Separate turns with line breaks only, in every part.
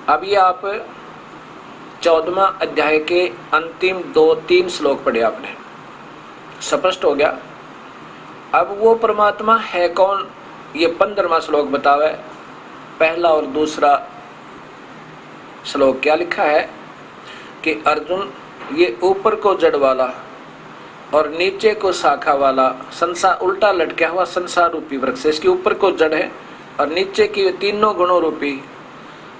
अभी आप 14वां अध्याय के अंतिम 2-3 श्लोक पढ़े आपने, स्पष्ट हो गया। अब वो परमात्मा है कौन, ये 15वां श्लोक बतावे। पहला और दूसरा श्लोक क्या लिखा है कि अर्जुन, ये ऊपर को जड़ वाला और नीचे को शाखा वाला संसार, उल्टा लटका हुआ संसार रूपी वृक्ष, इसके ऊपर को जड़ है और नीचे की तीनों गुणों रूपी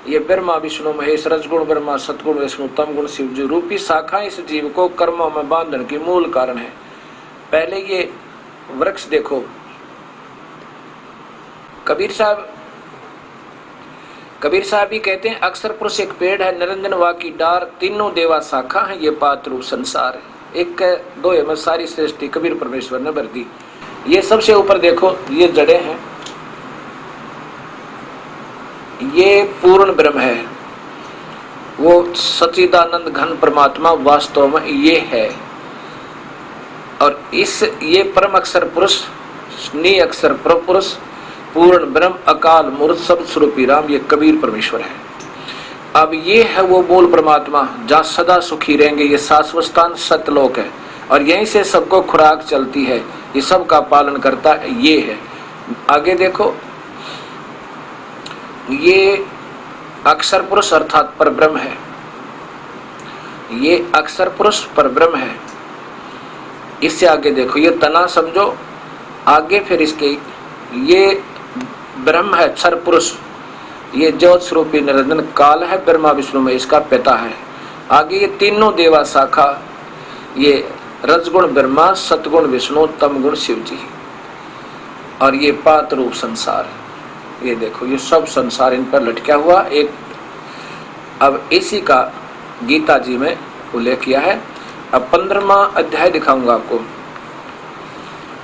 ये ब्रह्मा विष्णु महेश, रजगुण ब्रह्मा, सतगुण विष्णु, तम गुण शिव जी रूपी शाखा इस जीव को कर्मों में बांधने की मूल कारण है। पहले ये वृक्ष देखो, कबीर साहब भी कहते हैं अक्षर पुरुष एक पेड़ है, निरंजन वा की डार, तीनों देवा शाखा है, ये पात्र रूप संसार है। एक दो में सारी सृष्टि कबीर परमेश्वर ने भर दी। ये सबसे ऊपर देखो, ये जड़ें हैं, ये पूर्ण ब्रह्म है, वो सच्चिदानंद घन परमात्मा वास्तव में ये है। और इस ये परम अक्षर पुरुष, नि अक्षर पुरुष, पूर्ण ब्रह्म, अकाल मूर्त, सब स्वरूपी राम, ये कबीर परमेश्वर है। अब ये है वो मूल परमात्मा जहाँ सदा सुखी रहेंगे, ये शाश्वत स्थान सतलोक है और यहीं से सबको खुराक चलती है, ये सब का पालन करता है, ये है। आगे देखो, ये अक्षर पुरुष अर्थात परब्रह्म है, ये अक्षर पुरुष परब्रह्म है। इससे आगे देखो, ये तना समझो, आगे फिर इसके ये ब्रह्म है अक्षर पुरुष, ये ज्योत स्वरूपी निरंजन काल है, ब्रह्मा विष्णु में इसका पिता है। आगे ये तीनों देवा शाखा, ये रजगुण ब्रह्मा, सतगुण विष्णु, तम गुण शिव जी, और ये पात्र रूप संसार। ये देखो, ये सब संसार इन पर लटका हुआ एक। अब इसी का गीता जी में उल्लेख किया है। अब 15वां अध्याय दिखाऊंगा आपको,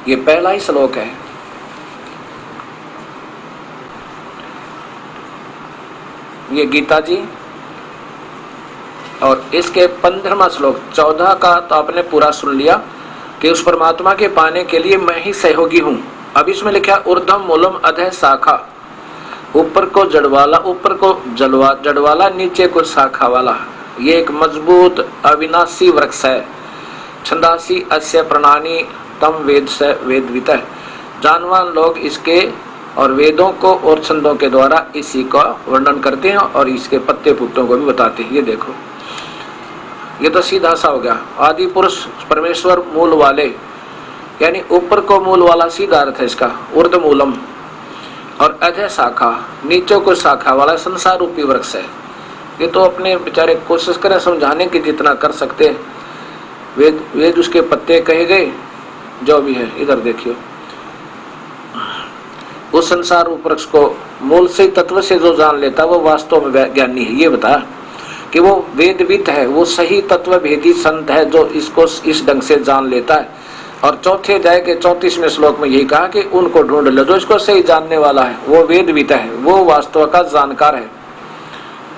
ये पहला ही श्लोक है। ये गीता जी और इसके 15वां श्लोक, 14 का तो आपने पूरा सुन लिया कि उस परमात्मा के पाने के लिए मैं ही सहयोगी हूं। अब इसमें लिखा ऊर्ध्वम मूलम अधः शाखा, ऊपर को जड़वाला, ऊपर को जड़वाला, नीचे को शाखा वाला। ये एक मजबूत अविनाशी वृक्ष है। छंदासी अस्य प्रणानी तम वेद से वेदवित है। जानवान लोग इसके और वेदों को और छंदों के द्वारा इसी का वर्णन करते हैं और इसके पत्ते पुत्तों को भी बताते हैं। ये देखो, ये तो सीधा सा हो गया। आदि पुरुष परमेश्वर मूल वाले, यानी ऊपर को मूल वाला, सीधा अर्थ है इसका ऊर्ध्व मूलम। और अधः शाखा, नीचों को शाखा वाला संसार रूपी वृक्ष है। ये तो अपने बेचारे कोशिश करें समझाने की जितना कर सकते हैं। वेद उसके पत्ते कहे गए, जो भी है। इधर देखियो, उस संसार रूप वृक्ष को मूल से तत्व से जो जान लेता वो वास्तव में ज्ञानी है। ये बता कि वो वेदविद है, वो सही तत्व भेदी संत है जो इसको इस ढंग से जान लेता है। और चौथे अध्याय के 34वें श्लोक में यही कहा कि उनको ढूंढ लो जो इसको सही जानने वाला है, वो वेदविद है, वो वास्तव का जानकार है।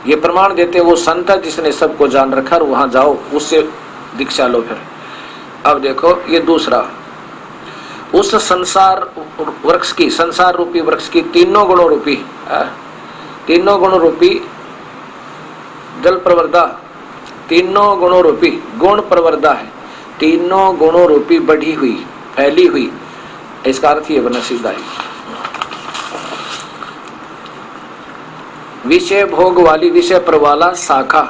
ये प्रमाण देते वो संत है जिसने सबको जान रखा, और वहां जाओ उससे दीक्षा लो। फिर अब देखो, ये दूसरा, उस संसार वृक्ष की, संसार रूपी वृक्ष की तीनों गुणों रूपी जल प्रवर्धा, तीनों गुणों रूपी गुण प्रवर्धा है, तीनों गुणों रूपी बढ़ी हुई, फैली हुई, इसका अर्थ ये बना सीधा है। विषय भोग वाली, विषय प्रवाला शाखा,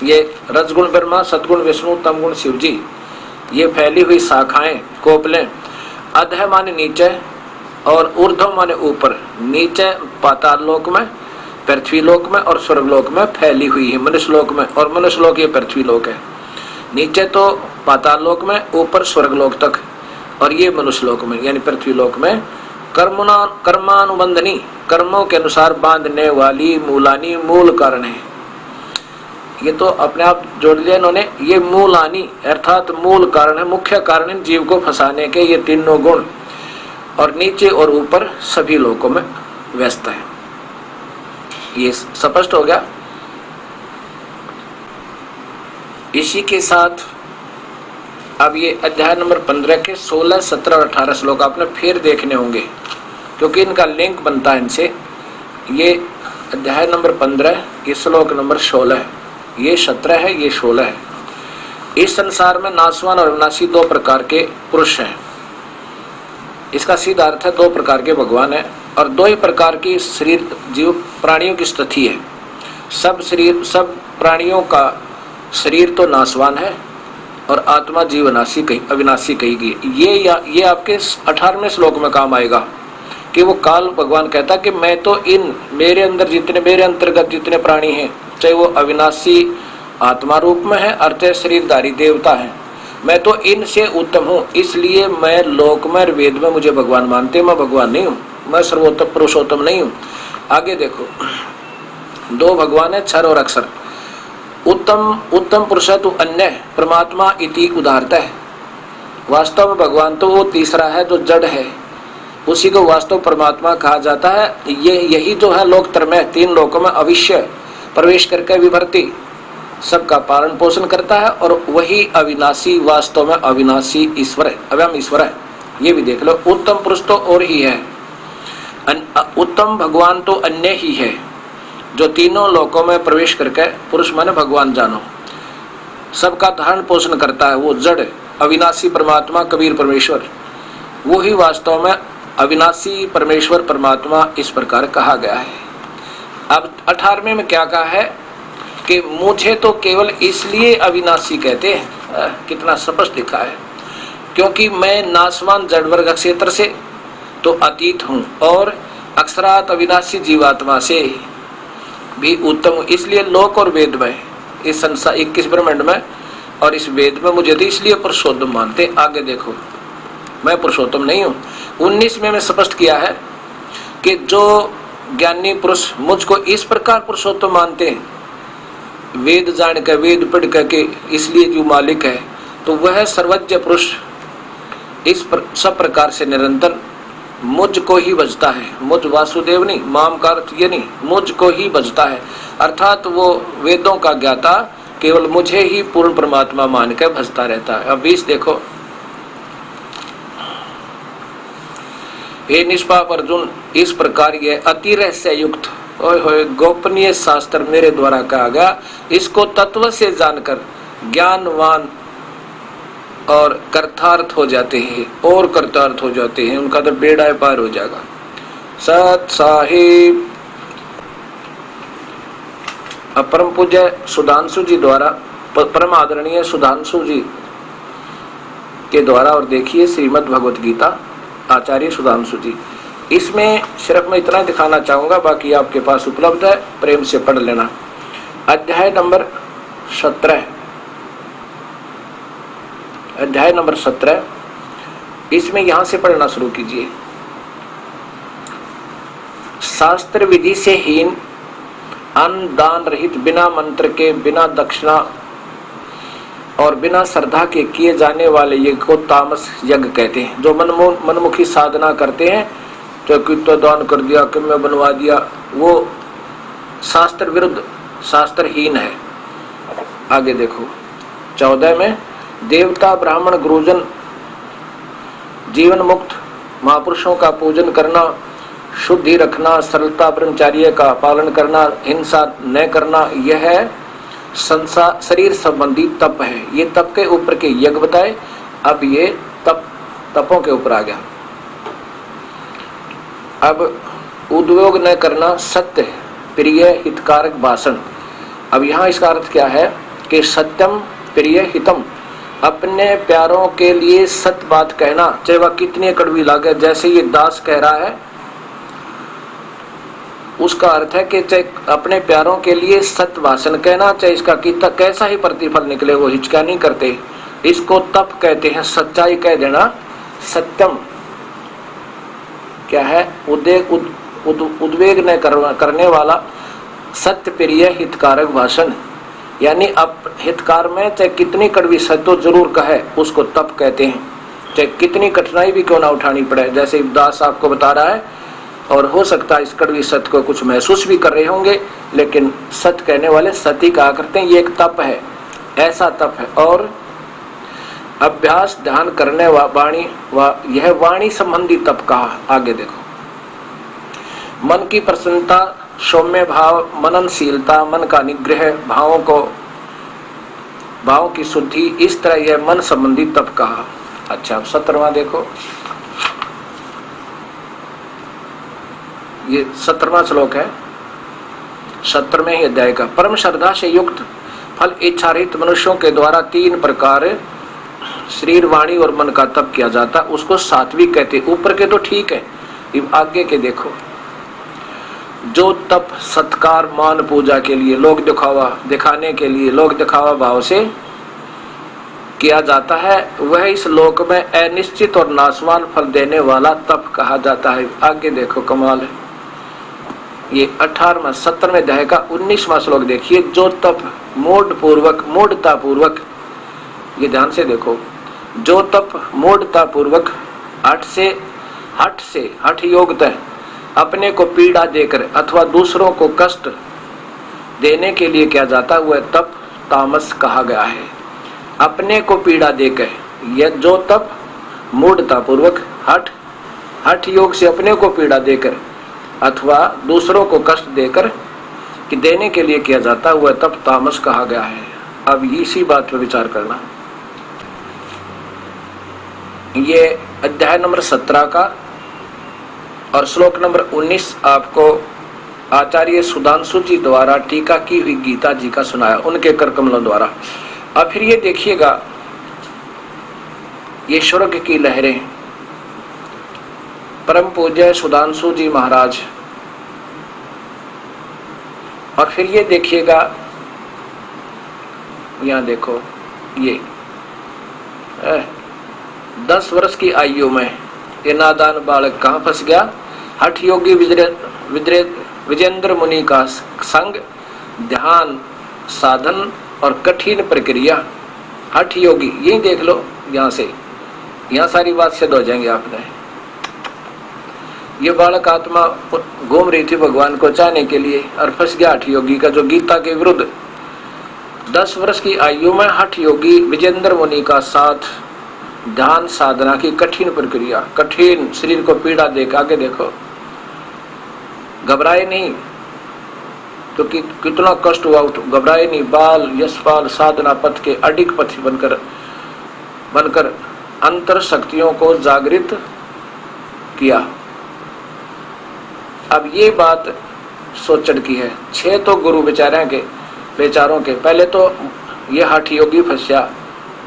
ये रजगुण ब्रह्मा, सतगुण विष्णु, तमगुण शिव जी, ये फैली हुई शाखाएं, कोपलें। अधः माने नीचे और ऊर्ध्व माने ऊपर। नीचे पाताल लोक में, पृथ्वी लोक में और स्वर्ग लोक में फैली हुई है, मनुष्य लोक में। और मनुष्य लोक ये पृथ्वी लोक है। नीचे तो पाताल लोक में, ऊपर स्वर्ग लोक तक, और ये मनुष्य लोक में यानी पृथ्वी लोक में। कर्मानुबंधनी, कर्मों के अनुसार बांधने वाली, मूलानी, मूल कारण है। ये तो अपने आप जोड़ लिया इन्होंने। ये मूलानी अर्थात मूल कारण है, मुख्य कारण है जीव को फंसाने के ये तीनों गुण। और नीचे और ऊपर सभी लोकों में व्यस्त है। ये स्पष्ट हो गया। इसी के साथ अब ये अध्याय नंबर 15 के 16, 17 और 18 श्लोक आपने फिर देखने होंगे, क्योंकि इनका लिंक बनता है इनसे। ये अध्याय नंबर 15, ये श्लोक नंबर 16 है, ये 17 है, ये 16 है। इस संसार में नाशवान और अविनाशी दो प्रकार के पुरुष हैं। इसका सीधा अर्थ है दो प्रकार के भगवान है और दो ही प्रकार की शरीर जीव प्राणियों की स्थिति है। सब प्राणियों का शरीर तो नाशवान है और आत्मा जीवनाशी अविनाशी कही गई। ये आपके 18वें श्लोक में काम आएगा कि वो काल भगवान कहता कि मैं तो मेरे अंतर्गत जितने प्राणी हैं, चाहे वो अविनाशी आत्मा रूप में है अर्थात शरीरधारी देवता है, मैं तो इनसे उत्तम हूँ, इसलिए मैं लोक में वेद में मुझे भगवान मानते। मैं भगवान नहीं हूँ, मैं सर्वोत्तम पुरुषोत्तम नहीं हूँ। आगे देखो, दो भगवान है, क्षर और अक्षर। उत्तम पुरुष है तो अन्य परमात्मा इति उदाहरता है। वास्तव में भगवान तो वो तीसरा है जो जड़ है, उसी को वास्तव परमात्मा कहा जाता है। यही जो है लोकतर में, तीन लोकों में अविश्य प्रवेश करके विभर्ती सबका पालन पोषण करता है और वही अविनाशी, वास्तव में अविनाशी ईश्वर है, अव्यम ईश्वर है। ये भी देख लो, उत्तम पुरुष तो और ही है, उत्तम भगवान तो अन्य ही है जो तीनों लोकों में प्रवेश करके, पुरुष माने भगवान जानो, सबका धारण पोषण करता है। वो जड़ अविनाशी परमात्मा कबीर परमेश्वर, वो ही वास्तव में अविनाशी परमेश्वर परमात्मा इस प्रकार कहा गया है। अब 18वें में क्या कहा है कि मुझे तो केवल इसलिए अविनाशी कहते हैं, कितना स्पष्ट लिखा है, क्योंकि मैं नाशवान जड़ वर्ग क्षेत्र से तो अतीत हूँ और अक्षरात अविनाशी जीवात्मा से भी उत्तम हूँ, इसलिए लोक और वेद में, इस संसार 21 ब्रह्मांड में और इस वेद में मुझे तो इसलिए पुरुषोत्तम मानते। आगे देखो, मैं पुरुषोत्तम नहीं हूँ। 19 में स्पष्ट किया है कि जो ज्ञानी पुरुष मुझको इस प्रकार पुरुषोत्तम मानते हैं, वेद जान के, वेद पढ़ के इसलिए जो मालिक है, तो वह सर्वज्ञ पुरुष इस सब प्रकार से निरंतर मुझको ही भजता है। मुझ वासुदेव नहीं, माम का अर्थ ये नहीं, मुझको ही भजता है, अर्थात वो वेदों का ज्ञाता केवल मुझे ही पूर्ण परमात्मा मान के भजता रहता है। अब 20 देखो, हे निष्पाप अर्जुन, इस प्रकार ये अति रहस्य युक्त गोपनीय शास्त्र मेरे द्वारा कहा गया, इसको तत्व से जानकर ज्ञानवान और कर्तार्थ हो जाते हैं, और कर्तार्थ हो जाते हैं, उनका तो बेड़ा पार हो जाएगा। सत साहिब परम पूज्य सुधांशु जी द्वारा, परम आदरणीय सुधांशु जी के द्वारा, और देखिए श्रीमद् भगवत गीता आचार्य सुधांशु जी। इसमें सिर्फ मैं इतना दिखाना चाहूंगा, बाकी आपके पास उपलब्ध है, प्रेम से पढ़ लेना। अध्याय नंबर 17, अध्याय नंबर 17, इसमें यहां से पढ़ना शुरू कीजिए। शास्त्र विधि से हीन, अन्न दान रहित, बिना मंत्र के, बिना दक्षिणा और बिना श्रद्धा के किए जाने वाले यज्ञ को तामस यज्ञ कहते हैं। जो मनमुखी साधना करते हैं, जो कितना दान कर दिया, कि मैं बनवा दिया, वो शास्त्र विरुद्ध, शास्त्रहीन है। आगे देखो 14 में, देवता ब्राह्मण गुरुजन जीवन मुक्त महापुरुषों का पूजन करना, शुद्धि रखना, सरलता ब्रह्मचर्य का पालन करना, हिंसा न करना, यह है संसार शरीर संबंधी तप है। ये तप के ऊपर के यज्ञ बताए। अब ये तपों के ऊपर आ गया। अब उद्योग न करना, सत्य प्रिय हितकारक भाषण। अब यहाँ इसका अर्थ क्या है कि सत्यम प्रिय हितम, अपने प्यारों के लिए सत्य बात कहना, चाहे वह कितनी कड़वी लागे। जैसे ये दास कह रहा है, उसका अर्थ है कि चाहे अपने प्यारों के लिए सत्य भाषण कहना, चाहे इसका कितना कैसा ही प्रतिफल निकले, वो हिचका नहीं करते। इसको तप कहते हैं, सच्चाई कह देना। सत्यम क्या है? उद्वेग न करने वाला, सत्य प्रिय हितकारक भाषण, यानी अब हितकार में चाहे कितनी कड़वी सत्य तो जरूर कहे, उसको तप कहते हैं, चाहे कितनी कठिनाई भी क्यों ना उठानी पड़े। जैसे दास आपको बता रहा है, और हो सकता है इस कड़वी सत्य को कुछ महसूस भी कर रहे होंगे, लेकिन सत्य कहने वाले सत्य कहा करते हैं। ये एक तप है, ऐसा तप है। और अभ्यास ध्यान करने वाणी, यह वाणी संबंधी तप कहा। आगे देखो, मन की प्रसन्नता सौम्य भाव, मननशीलता, मन का निग्रह, भावों की शुद्धि, इस तरह यह मन संबंधी तप कहा। अच्छा, 17वां देखो, ये 17वां श्लोक है 17वें ही अध्याय का। परम श्रद्धा से युक्त फल इच्छा रहित मनुष्यों के द्वारा 3 प्रकार शरीर, वाणी और मन का तप किया जाता, उसको सात्विक कहते। ऊपर के तो ठीक है, आगे के देखो। जो तप सत्कार, मान, पूजा के लिए, लोग दिखाने के लिए, लोग दिखावा भाव से किया जाता है, वह इस लोक में अनिश्चित और नाशवान फल देने वाला तप कहा जाता है। आगे देखो, कमाल है। ये 18वां 17वें अध्याय का 19वां श्लोक देखिए। जो तप मूढ़ता पूर्वक, ये ध्यान से देखो, जो तप मूढ़ता पूर्वक हठ योगतः अपने को पीड़ा देकर अथवा दूसरों को कष्ट देने के लिए किया जाता, वह तप तामस कहा गया है। अपने को पीड़ा देकर, यह जो तप मूढ़ता पूर्वक हठ योग से अपने को पीड़ा देकर अथवा दूसरों को कष्ट देकर कि देने के लिए किया जाता, वह तप तामस कहा गया है। अब इसी बात पर विचार करना। ये अध्याय नंबर 17 का और श्लोक नंबर 19 आपको आचार्य सुधांशु जी द्वारा टीका की हुई गीता जी का सुनाया, उनके कर कमलों द्वारा। अब फिर ये देखिएगा, ये स्वर्ग की लहरें, परम पूज्य सुधांशु जी महाराज। और फिर ये देखिएगा, यहां देखो, ये 10 वर्ष की आयु में ये नादान बालक कहाँ फंस गया? हठ योगी विजेंद्र मुनि का संग, ध्यान, साधन और कठिन प्रक्रिया। हठ योगी, यही देख लो, यहाँ से यहाँ सारी बात सिद्ध हो जाएंगे आपने। ये बालक आत्मा घूम रही थी भगवान को चाहने के लिए और फंस गया हठ योगी का, जो गीता के विरुद्ध। 10 वर्ष की आयु में हठ योगी विजेंद्र मुनि का साथ, ध्यान साधना की कठिन प्रक्रिया, कठिन शरीर को पीड़ा देकर, आगे देखो, घबराए नहीं, तो कितना कष्ट हुआ, घबराए नहीं। बाल यशपाल साधना पथ के अडिग पथी बनकर अंतर शक्तियों को जागृत किया। अब ये बात सोचने की है। 6 तो गुरु बेचारों के पहले तो ये हठ योगी फंसा,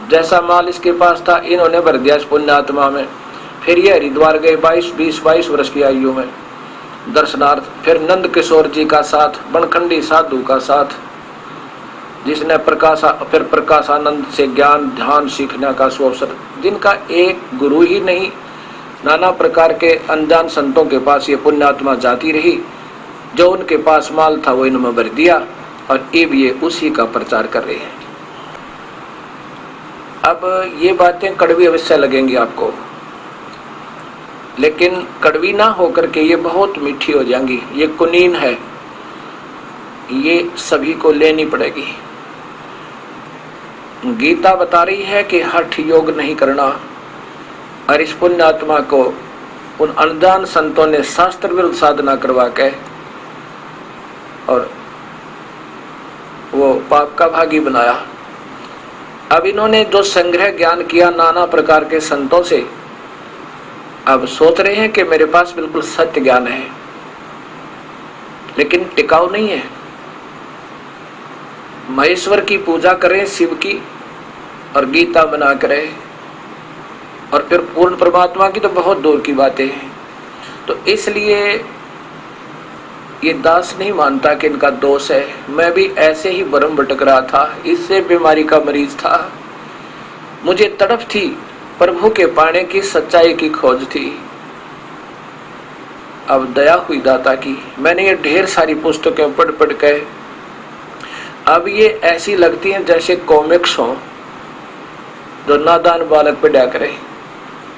जैसा माल इसके पास था इन्होंने भर दिया इस पुण्यात्मा में। फिर ये हरिद्वार गए 22 वर्ष की आयु में दर्शनार्थ। फिर नंद किशोर जी का साथ, बनखंडी साधु का साथ, जिसने प्रकाशानंद से ज्ञान ध्यान सीखने का सुअवसर, जिनका एक गुरु ही नहीं, नाना प्रकार के अनजान संतों के पास ये पुण्यात्मा जाती रही। जो उनके पास माल था वो इनमें भर दिया और अब ये उसी का प्रचार कर रहे हैं। अब ये बातें कड़वी अवश्य लगेंगी आपको, लेकिन कड़वी ना होकर के ये बहुत मीठी हो जाएंगी। ये कुनीन है, ये सभी को लेनी पड़ेगी। गीता बता रही है कि हठ योग नहीं करना, और इस पुण्यात्मा को उन अनजान संतों ने शास्त्र विरुद्ध साधना करवा के और वो पाप का भागी बनाया। अब इन्होंने जो संग्रह ज्ञान किया नाना प्रकार के संतों से, अब सोच रहे हैं कि मेरे पास बिल्कुल सत्य ज्ञान है, लेकिन टिकाऊ नहीं है। महेश्वर की पूजा करें, शिव की, और गीता बना करें, और फिर पूर्ण परमात्मा की तो बहुत दूर की बातें हैं। तो इसलिए ये दास नहीं मानता कि इनका दोष है। मैं भी ऐसे ही भरम भटक रहा था, इससे बीमारी का मरीज था। मुझे तड़प थी, प्रभु के पाने की, सच्चाई की खोज थी। अब दया हुई दाता की, मैंने ये ढेर सारी पुस्तकें पढ़ के अब ये ऐसी लगती हैं जैसे कॉमिक्स हों, जो नादान बालक पे डाक रहे।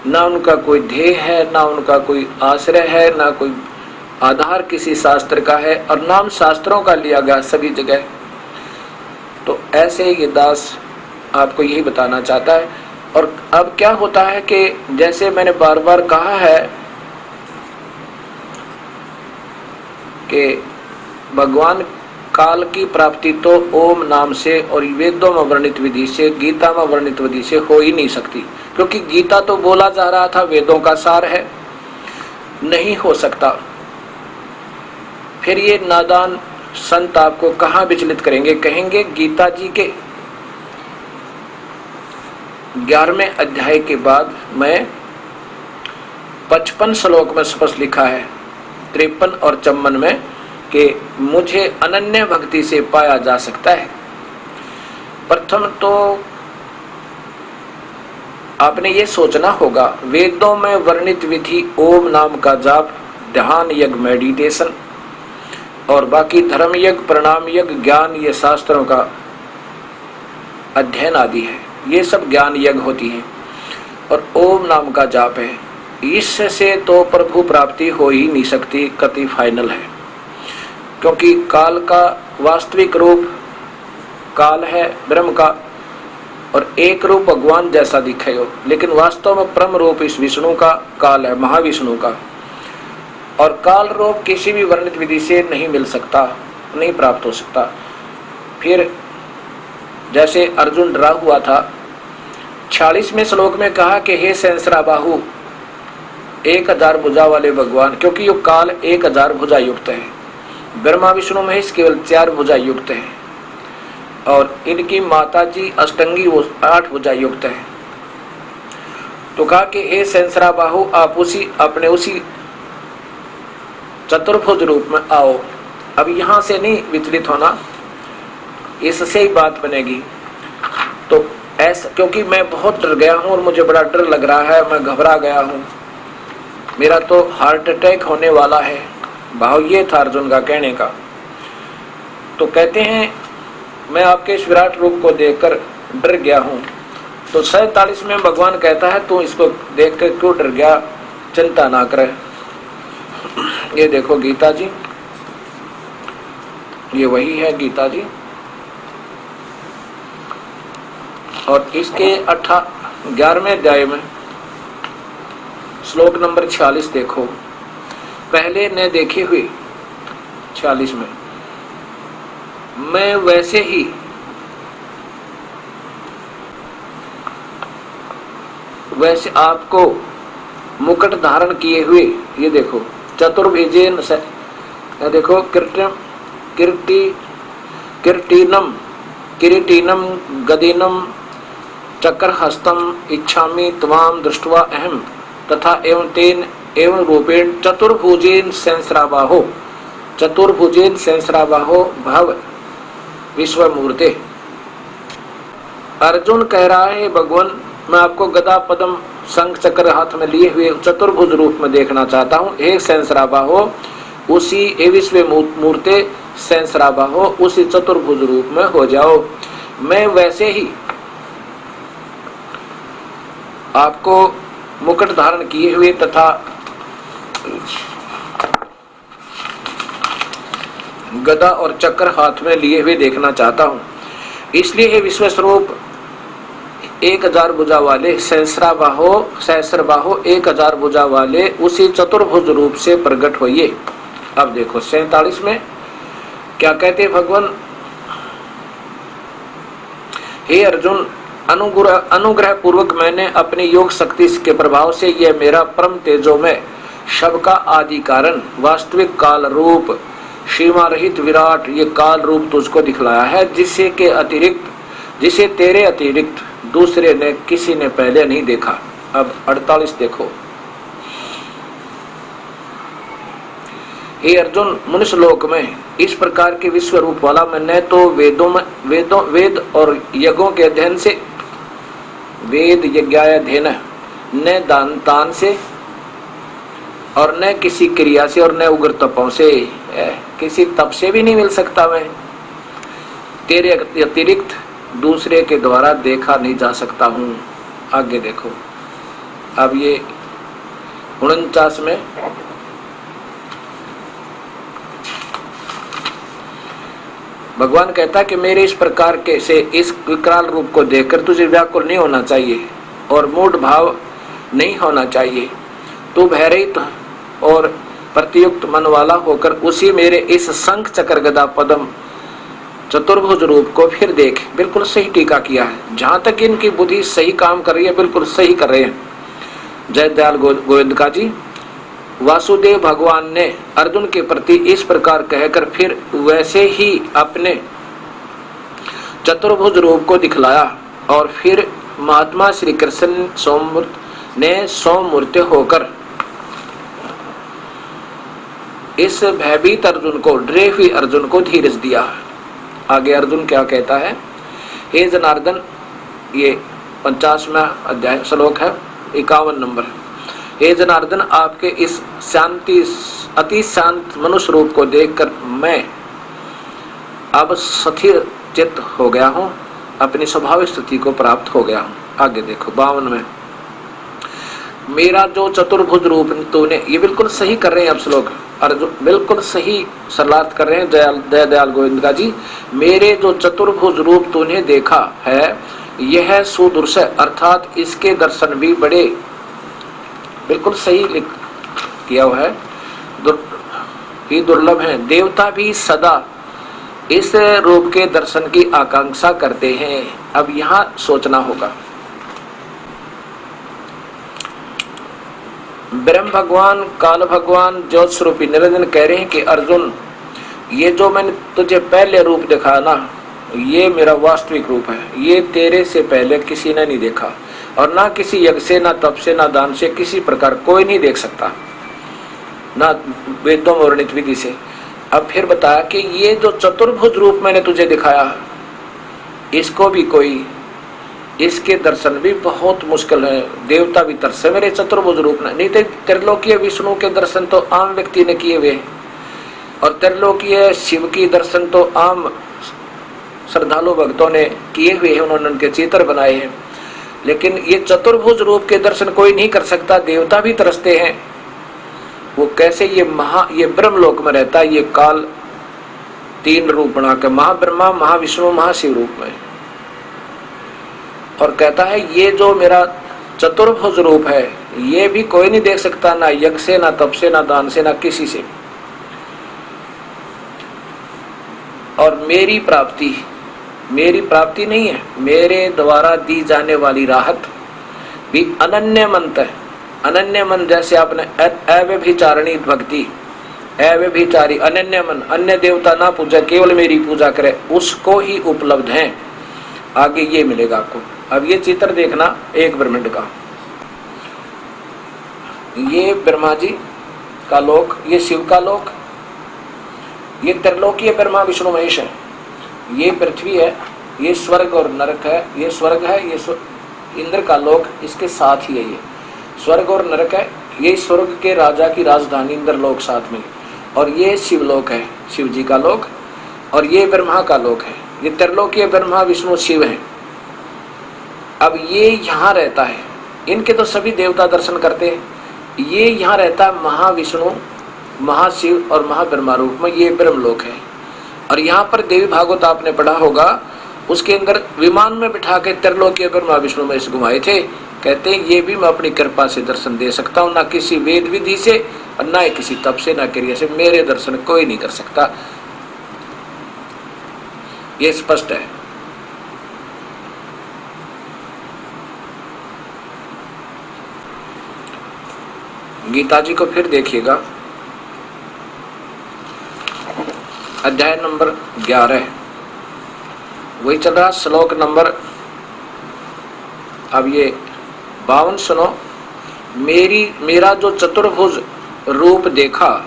ना उनका कोई ध्येय है, ना उनका कोई आश्रय है, ना कोई आधार किसी शास्त्र का है, और नाम शास्त्रों का लिया गया सभी जगह। तो ऐसे ये दास आपको यही बताना चाहता है। और अब क्या होता है कि जैसे मैंने बार बार कहा है कि भगवान काल की प्राप्ति तो ओम नाम से और वेदों में वर्णित विधि से, गीता में वर्णित विधि से हो ही नहीं सकती, क्योंकि गीता तो बोला जा रहा था वेदों का सार है, नहीं हो सकता। फिर ये नादान संत आपको कहां विचलित करेंगे? कहेंगे गीता जी के 11वें अध्याय के बाद में 55 श्लोक में स्पष्ट लिखा है, 53 और 54 में, कि मुझे अनन्य भक्ति से पाया जा सकता है। प्रथम तो आपने ये सोचना होगा, वेदों में वर्णित विधि ओम नाम का जाप, ध्यान यज्ञ मेडिटेशन और बाकी धर्म यज्ञ, प्रणाम यज्ञ, ज्ञान, ये शास्त्रों का अध्ययन आदि है, ये सब ज्ञान यज्ञ होती है और ओम नाम का जाप है। इससे तो प्रभु प्राप्ति हो ही नहीं सकती, कति फाइनल है, क्योंकि काल का वास्तविक रूप काल है ब्रह्म का और एक रूप भगवान जैसा दिखे हो, लेकिन वास्तव में परम रूप इस विष्णु का काल है, महाविष्णु का, और काल रूप किसी भी वर्णित विधि से नहीं मिल सकता, नहीं प्राप्त हो सकता। फिर जैसे अर्जुन डरा हुआ था, 46वें श्लोक में कहा कि हे सहस्राबाहु, 1000 भुजा वाले भगवान, क्योंकि ये काल 1000 भुजा युक्त है, ब्रह्मा विष्णु महेश केवल 4 भुजा युक्त है और इनकी माता जी अष्टंगी वो 8 भुजा युक्त है। तो कहा कि हे सहस्राबाहु, आप अपने उसी चतुर्भुज रूप में आओ। अब यहां से नहीं विचलित होना, इससे ही बात बनेगी। तो ऐसा, क्योंकि मैं बहुत डर गया हूं और मुझे बड़ा डर लग रहा है, मैं घबरा गया हूं, मेरा तो हार्ट अटैक होने वाला है, भाव ये था अर्जुन का कहने का। तो कहते हैं मैं आपके इस विराट रूप को देखकर डर गया हूं। तो 47 में भगवान कहता है तू इसको देखकर क्यों डर गया, चिंता ना करे। ये देखो गीता जी, ये वही है गीता जी, और इसके 11वें अध्याय में श्लोक नंबर 46 देखो, पहले ने देखे हुए 46 में, मैं वैसे ही वैसे आपको मुकुट धारण किए हुए, ये देखो चतुर्भुजेन, देखो किरीटिनम गदिनम चक्रहस्तम इच्छामि त्वाम दृष्ट्वा अहम तथा एवं तेन एवं रूपेण चतुर्भुजेन सहस्राबाहो भव विश्वमूर्ते। अर्जुन कह रहा है भगवान, मैं आपको गदा पद्म शंख चक्र हाथ में लिए हुए चतुर्भुज रूप में देखना चाहता हूँ। हे सहस्राबाहो, उसी हे विश्वमूर्ते सहस्राबाहो, उसी चतुर्भुज रूप में हो जाओ। मैं वैसे ही आपको मुकुट धारण किए हुए तथा गदा और चक्र हाथ में लिए हुए देखना चाहता हूं। इसलिए हे विश्वस्वरूप 1000 भुजा वाले सहस्राबाहो 1000 भुजा वाले उसी चतुर्भुज रूप से प्रकट होइए। अब देखो 47 में क्या कहते भगवान, हे अर्जुन, अनुग्रह पूर्वक मैंने अपनी योग शक्ति के प्रभाव से यह मेरा परम तेजो में शब का आदि कारण वास्तविक काल रूप सीमा रहित विराट ये काल रूप तुझको दिखलाया है, जिसे तेरे अतिरिक्त दूसरे ने किसी ने पहले नहीं देखा। अब 48 देखो, हे अर्जुन, मनुष्य लोक में इस प्रकार के विश्व रूप वाला मैं न तो वेद और यज्ञों के अध्ययन से, वेद यज्ञाध्ययन, न दान से और न किसी क्रिया से और न उग्र तपों से, किसी तप से भी नहीं मिल सकता। मैं तेरे अतिरिक्त दूसरे के द्वारा देखा नहीं जा सकता हूँ। आगे देखो, अब ये 49 में भगवान कहता है कि मेरे इस प्रकार के से इस विकराल रूप को देखकर तुझे व्याकुल नहीं होना चाहिए और मूढ़ भाव नहीं होना चाहिए। तू भयरहित और प्रतियुक्त मन वाला होकर उसी मेरे इस शंख चक्र गदा पद्म चतुर्भुज रूप को फिर देख। बिल्कुल सही टीका किया है। जहां तक इनकी बुद्धि सही काम कर रही है, बिल्कुल सही कर रहे हैं जय दयाल गोविंद का जी। वासुदेव भगवान ने अर्जुन के प्रति इस प्रकार कहकर फिर वैसे ही अपने चतुर्भुज रूप को दिखलाया और फिर महात्मा श्री कृष्ण सौमूर्त होकर इस भयभीत अर्जुन को, डरे हुए अर्जुन को धीरज दिया। आगे अर्जुन क्या कहता है, हे जनार्दन, ये 50वां अध्याय श्लोक है, 51 नंबर। हे जनार्दन, आपके इस शांति अति शांत मनुष्य रूप को देखकर मैं अब स्थिर चित्त हो गया हूँ, अपनी स्वाभाविक स्थिति को प्राप्त हो गया हूँ। आगे देखो 52 में, मेरा जो चतुर्भुज रूप तूने, ये बिल्कुल सही कर रहे हैं अब श्लोक अर्जुन, बिल्कुल सही सरलार्थ कर रहे हैं जय दयाल गोविंद का जी। मेरे जो चतुर्भुज रूप तूने देखा है यह सुदूरस, अर्थात इसके दर्शन भी बड़े, बिल्कुल सही किया हुआ है, ही दुर्लभ है। देवता भी सदा इस रूप के दर्शन की आकांक्षा करते हैं। अब यहाँ सोचना होगा, ब्रह्म भगवान, काल भगवान, ज्योत स्वरूपी निरंजन कह रहे हैं कि अर्जुन, ये जो मैंने तुझे पहले रूप दिखाया ना, ये मेरा वास्तविक रूप है। ये तेरे से पहले किसी ने नहीं देखा, और ना किसी यज्ञ से, ना तप से, ना दान से, किसी प्रकार कोई नहीं देख सकता, ना वेदों में वर्णित विधि से। अब फिर बताया कि ये जो चतुर्भुज रूप मैंने तुझे दिखाया, इसको भी कोई, इसके दर्शन भी बहुत मुश्किल है। देवता भी तरसे मेरे चतुर्भुज रूप ने, नहीं तो त्रिलोकीय विष्णु के दर्शन तो आम व्यक्ति ने किए हुए, और त्रिलोकीय शिव की दर्शन तो आम श्रद्धालु भक्तों ने किए हुए हैं, उन्होंने उनके चित्र बनाए हैं। लेकिन ये चतुर्भुज रूप के दर्शन कोई नहीं कर सकता, देवता भी तरसते हैं। वो कैसे, ये ब्रह्मलोक में रहता है, ये काल 3 रूप बना के, महाब्रह्मा, महाविष्णु, महाशिव रूप में, और कहता है ये जो मेरा चतुर्भुज रूप है ये भी कोई नहीं देख सकता, ना यज्ञ से, ना तप से, ना दान से, ना किसी से। और मेरी प्राप्ति नहीं है, मेरे द्वारा दी जाने वाली राहत भी अनन्य मंत है। अनन्य मन जैसे आपने अव्यभिचारिणी भक्ति, अव्यभिचारी अनन्य मन, अन्य देवता ना पूजा, केवल मेरी पूजा करे, उसको ही उपलब्ध है। आगे ये मिलेगा आपको। अब ये चित्र देखना एक ब्रह्मांड का, ये ब्रह्मा जी का लोक, ये शिव का लोक, ये त्रिलोकीय ब्रह्मा विष्णु महेश है, ये पृथ्वी है, ये स्वर्ग और नरक है, ये स्वर्ग है, ये इंद्र का लोक इसके साथ ही है, ये स्वर्ग और नरक है, ये स्वर्ग के राजा की राजधानी इंद्र लोक साथ में, और ये शिवलोक है, शिव जी का लोक, और ये ब्रह्मा का लोक है। ये त्रिलोकीय ब्रह्मा विष्णु शिव है। अब ये यहाँ रहता है, इनके तो सभी देवता दर्शन करते हैं, ये यहाँ रहता है महाविष्णु, महाशिव और महाब्रह्मा रूप में, ये ब्रह्मलोक है। और यहाँ पर देवी भागवत आपने पढ़ा होगा, उसके अंदर विमान में बिठा के त्रिलोकीय ब्रह्मा विष्णु में इस घुमाए थे। कहते हैं ये भी मैं अपनी कृपा से दर्शन दे सकता हूँ, ना किसी वेद विधि से, और ना किसी तप से, ना क्रिया से, मेरे दर्शन कोई नहीं कर सकता। ये स्पष्ट है। गीता जी को फिर देखिएगा, अध्याय नंबर 11, वही चल रहा श्लोक नंबर, अब ये 52 सुनो। मेरा जो चतुर्भुज रूप देखा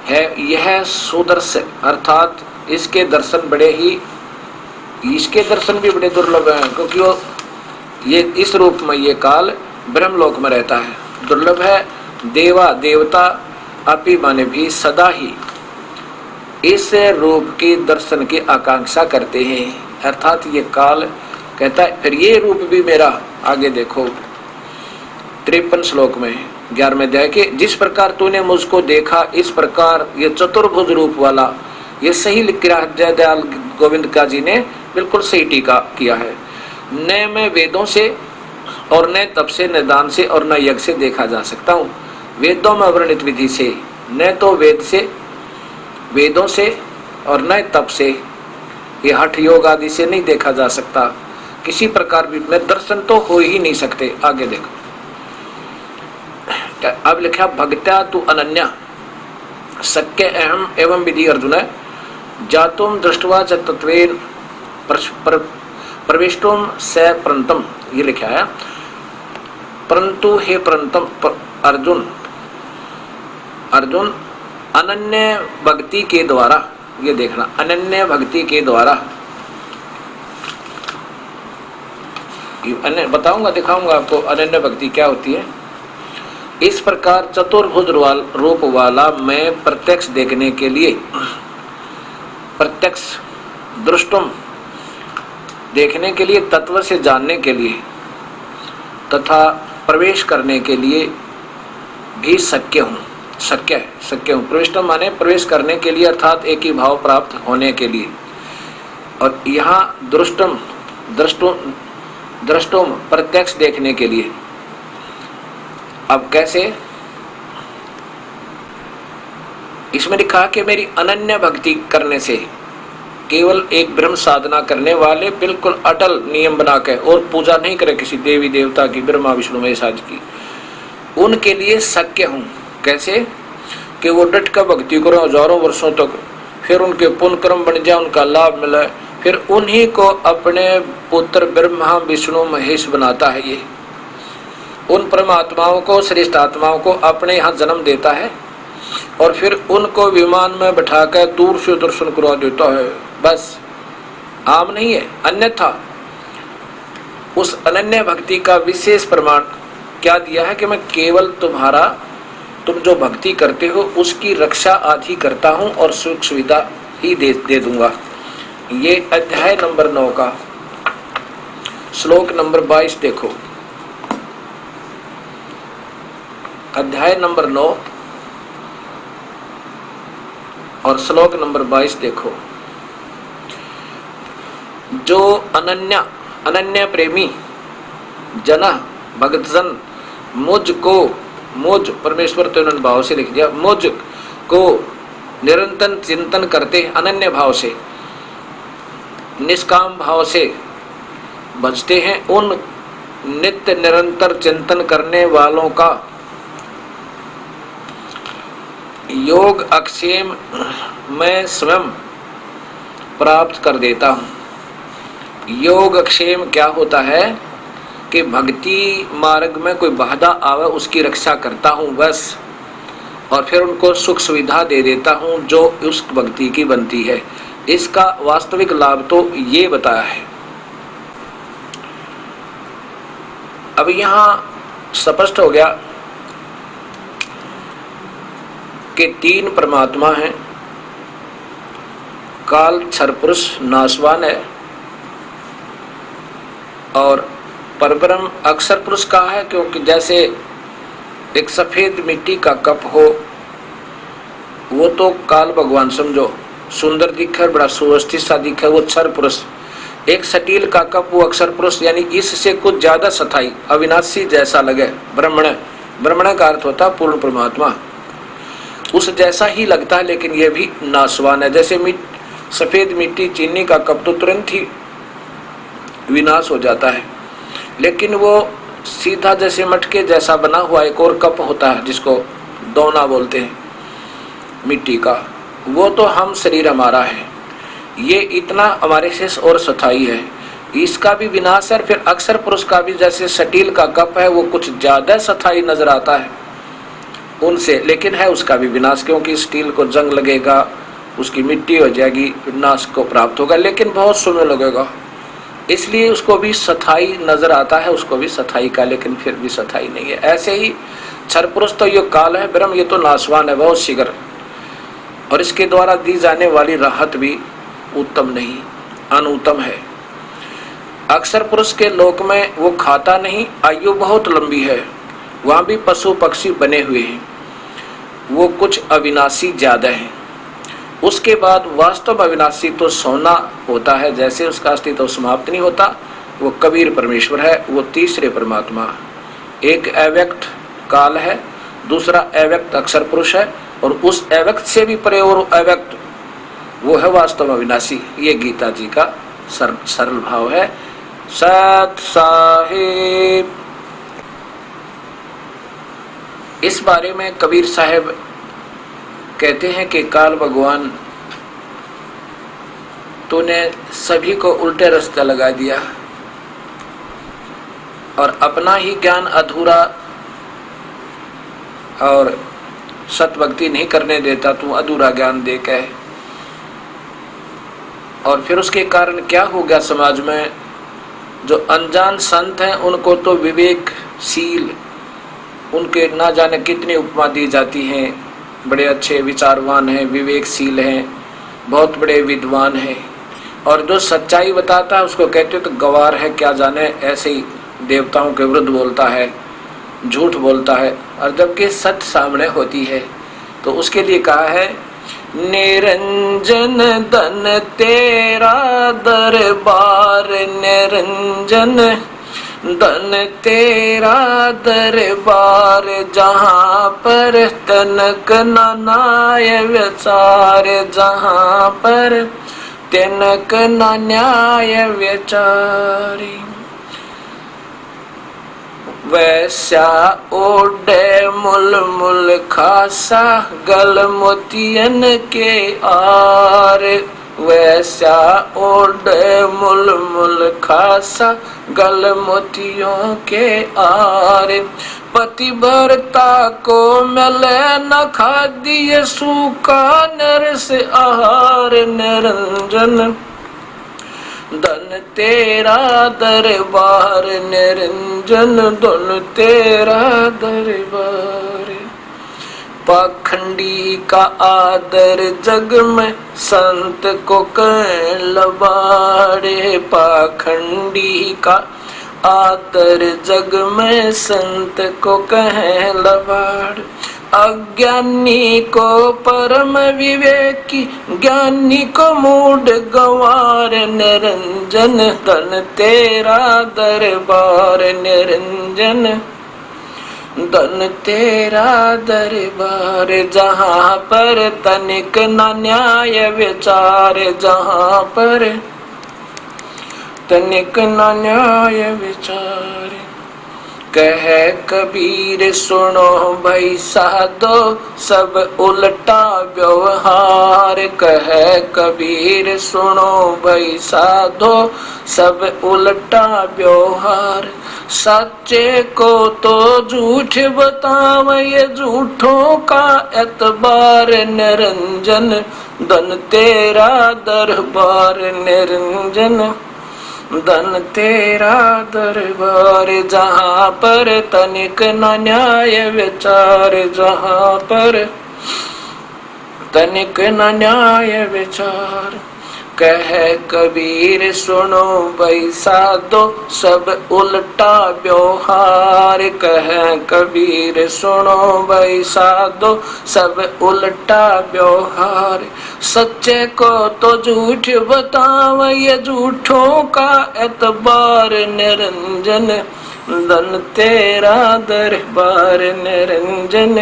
है यह सुदर्श, अर्थात इसके दर्शन बड़े ही, इसके दर्शन भी बड़े दुर्लभ हैं, क्योंकि वो ये इस रूप में ये काल ब्रह्मलोक में रहता है, दुर्लभ है। देवता अपि माने भी सदा ही इस रूप के दर्शन की आकांक्षा करते हैं, अर्थात ये काल कहता है फिर ये रूप भी मेरा। आगे देखो 53 श्लोक में 11वें अध्याय के, जिस प्रकार तूने मुझको देखा इस प्रकार ये चतुर्भुज रूप वाला, ये सही लिख रहा है जय दयाल गोविंद का जी ने, बिल्कुल सही टीका किया है। न मैं वेदों से और न तप से, न दान से और न यज्ञ से देखा जा सकता हूँ। वेदों में वर्णित विधि से, न तो वेदों से और न तप से, ये हठ योग आदि से नहीं देखा जा सकता। किसी प्रकार भी में दर्शन तो हो ही नहीं सकते। आगे देखो, अब लिखा भक्त्या तु अनन्या शक्य अहम एवं विधि अर्जुन जातुम दृष्टवा च तत्वेन प्रविष्टुम स प्रंतम, ये लिखा है। परंतु हे प्रंतम अर्जुन अनन्य भक्ति के द्वारा, ये देखना, अनन्य भक्ति के द्वारा, बताऊंगा, दिखाऊंगा आपको अनन्य भक्ति क्या होती है। इस प्रकार चतुर्भुज रूप वाला मैं प्रत्यक्ष देखने के लिए, प्रत्यक्ष दृष्टुम देखने के लिए, तत्व से जानने के लिए तथा प्रवेश करने के लिए भी शक्य हूँ। प्रविष्टम माने प्रवेश करने के लिए, अर्थात एक ही भाव प्राप्त होने के लिए। और यहाँ दृष्टुम प्रत्यक्ष देखने के लिए। अब कैसे? इसमें लिखा कि मेरी अनन्य भक्ति करने से, केवल एक ब्रह्म साधना करने वाले बिल्कुल अटल नियम बना के, और पूजा नहीं करे किसी देवी देवता की, ब्रह्मा विष्णु महेश आदि की, उनके लिए शक्य हूँ। कैसे? कि वो डट का भक्ति करो हजारों वर्षों तक, फिर उनके पुण्य कर्म बन जाए, उनका लाभ मिले, फिर उन्हीं को अपने पुत्र ब्रह्मा विष्णु महेश बनाता है। ये उन परमात्माओं को, श्रेष्ठ आत्माओं को अपने यहाँ जन्म देता है और फिर उनको विमान में बैठाकर दूर से दर्शन करवा देता है। बस, आम नहीं है। अन्यथा उस अनन्य भक्ति का विशेष प्रमाण क्या दिया है कि मैं केवल तुम जो भक्ति करते हो उसकी रक्षा आदि करता हूं और सुख सुविधा ही दे दूंगा। ये अध्याय नंबर 9 का श्लोक नंबर 22 देखो। अध्याय नंबर 9 और श्लोक नंबर 22 देखो। जो अनन्य प्रेमी जना भक्तजन मुझ परमेश्वर तो उन्होंने भाव से लिख दिया, मुझ को निरंतर चिंतन करते, अनन्य भाव से, निष्काम भाव से बचते हैं, उन नित्य निरंतर चिंतन करने वालों का योग अक्षेम मैं स्वयं प्राप्त कर देता हूँ। योग अक्षेम क्या होता है कि भक्ति मार्ग में कोई बाधा आवे उसकी रक्षा करता हूँ बस, और फिर उनको सुख सुविधा दे देता हूँ जो उस भक्ति की बनती है। इसका वास्तविक लाभ तो ये बताया है। अब यहाँ स्पष्ट हो गया कि 3 परमात्मा हैं। काल क्षर पुरुष नाशवान है, और परब्रह्म अक्षर पुरुष कहा है क्योंकि जैसे एक सफेद मिट्टी का कप हो, वो तो काल भगवान समझो, सुंदर दिखे, बड़ा सुव्यवस्थित सा दिखे, वो क्षर पुरुष। एक सटील का कप वो अक्षर पुरुष, यानी इससे कुछ ज्यादा सथाई अविनाशी जैसा लगे। ब्रह्मण का अर्थ होता पूर्ण परमात्मा, उस जैसा ही लगता है, लेकिन यह भी नाशवान है। जैसे सफेद मिट्टी चीनी का कप तो तुरंत ही विनाश हो जाता है, लेकिन वो सीधा जैसे मटके जैसा बना हुआ एक और कप होता है जिसको दोना बोलते हैं मिट्टी का, वो तो हम शरीर हमारा है। ये इतना हमारे से और सथाई है, इसका भी विनाश है। फिर अक्षर पुरुष का भी जैसे स्टील का कप है, वो कुछ ज्यादा सथाई नजर आता है उनसे, लेकिन है उसका भी विनाश, क्योंकि स्टील को जंग लगेगा, उसकी मिट्टी हो जाएगी, विनाश को प्राप्त होगा, लेकिन बहुत समय लगेगा, इसलिए उसको भी सथाई नजर आता है, उसको भी सथाई का, लेकिन फिर भी सथाई नहीं है। ऐसे ही क्षर पुरुष तो ये काल है, ब्रह्म ये तो नाशवान है, बहुत शीघ्र, और इसके द्वारा दी जाने वाली राहत भी उत्तम नहीं, अनुत्तम है। अक्षर पुरुष के लोक में वो खाता नहीं, आयु बहुत लंबी है, वहां भी पशु पक्षी बने हुए हैं, वो कुछ अविनाशी ज्यादा है। उसके बाद वास्तव अविनाशी तो सोना होता है, जैसे उसका अस्तित्व तो समाप्त नहीं होता, वो कबीर परमेश्वर है, वो तीसरे परमात्मा। एक अव्यक्त काल है, दूसरा अव्यक्त अक्षर पुरुष है, और उस अव्यक्त से भी परे और अव्यक्त वो है वास्तव में अविनाशी। ये गीता जी का सरल भाव है। सत साहिब। इस बारे में कबीर साहब कहते हैं कि काल भगवान तूने सभी को उल्टे रास्ते लगा दिया और अपना ही ज्ञान अधूरा और सत भक्ति नहीं करने देता, तू अधूरा ज्ञान दे के। और फिर उसके कारण क्या हो गया समाज में, जो अनजान संत हैं उनको तो विवेकशील, उनके ना जाने कितनी उपमा दी जाती हैं, बड़े अच्छे विचारवान हैं, विवेकशील हैं, बहुत बड़े विद्वान हैं, और जो सच्चाई बताता है उसको कहते तो गवार है, क्या जाने ऐसे ही देवताओं के विरुद्ध बोलता है, झूठ बोलता है। और जबकि सच सामने होती है तो उसके लिए कहा है, निरंजन धन तेरा दरबार, निरंजन धन तेरा दरबार, जहाँ पर तनक नाय विचार, जहाँ पर तनक न्याय विचारी। वैसा ओढ़े मुल मुल खासा, गल मोतियन के आर, वैसा ओढ़े मुल मुल खासा, गल मोतियों के आर। पतिव्रता को मिले न खादिए सूखा, नरस आहार, निरंजन धन तेरा दरबार, निरंजन धन तेरा दरबार। पाखंडी का आदर जग में संत को कह लबाड़े, पाखंडी का आदर जग में संत को कह लबाड़। अज्ञानी को परम विवेकी, ज्ञानी को मूढ़ गंवार, निरंजन धन तेरा दरबार, निरंजन धन तेरा दरबार। जहाँ पर तनिक न न्याय विचार, जहाँ पर तनिक न न्याय विचार। कह कबीर सुनो भाई साधो, सब उल्टा व्यवहार, कह कबीर सुनो भाई साधो, सब उल्टा व्यवहार। सच्चे को तो झूठ बतावे, झूठों का एतबार, निरंजन धन तेरा दरबार, निरंजन धन तेरा दरबार। जहाँ पर तनिक न न्याय विचार, जहाँ पर तनिक न न्याय विचार। कह कबीर सुनो भाई साधो, सब उल्टा व्यवहार, कह कबीर सुनो भाई साधो, सब उल्टा व्यवहार। सच्चे को तो झूठ बतावे, ये झूठों का एतबार, निरंजन धन तेरा दरबार, निरंजन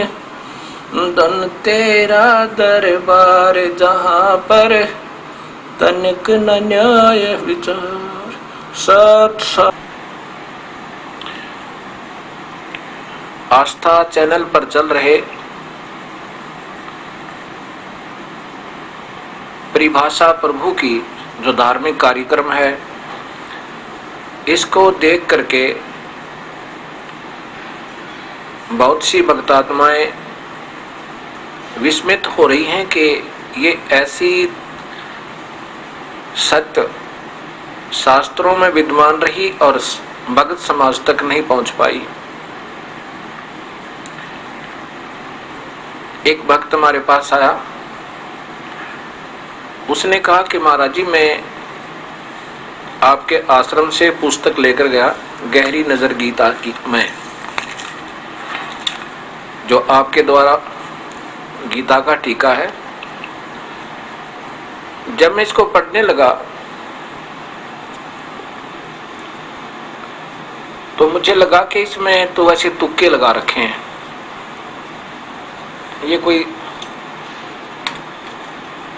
धन तेरा दरबार। जहाँ पर तनिक न न्याय विचार। सत आस्था चैनल पर चल रहे परिभाषा प्रभु की जो धार्मिक कार्यक्रम है, इसको देख करके बहुत सी भक्तात्माएं विस्मित हो रही हैं कि ये ऐसी सत्य शास्त्रों में विद्वान रही और भगत समाज तक नहीं पहुंच पाई। एक भक्त हमारे पास आया, उसने कहा कि महाराज जी, मैं आपके आश्रम से पुस्तक लेकर गया, गहरी नजर गीता की, मैं जो आपके द्वारा गीता का टीका है। जब मैं इसको पढ़ने लगा तो मुझे लगा कि इसमें तो वैसे तुक्के लगा रखे हैं, ये कोई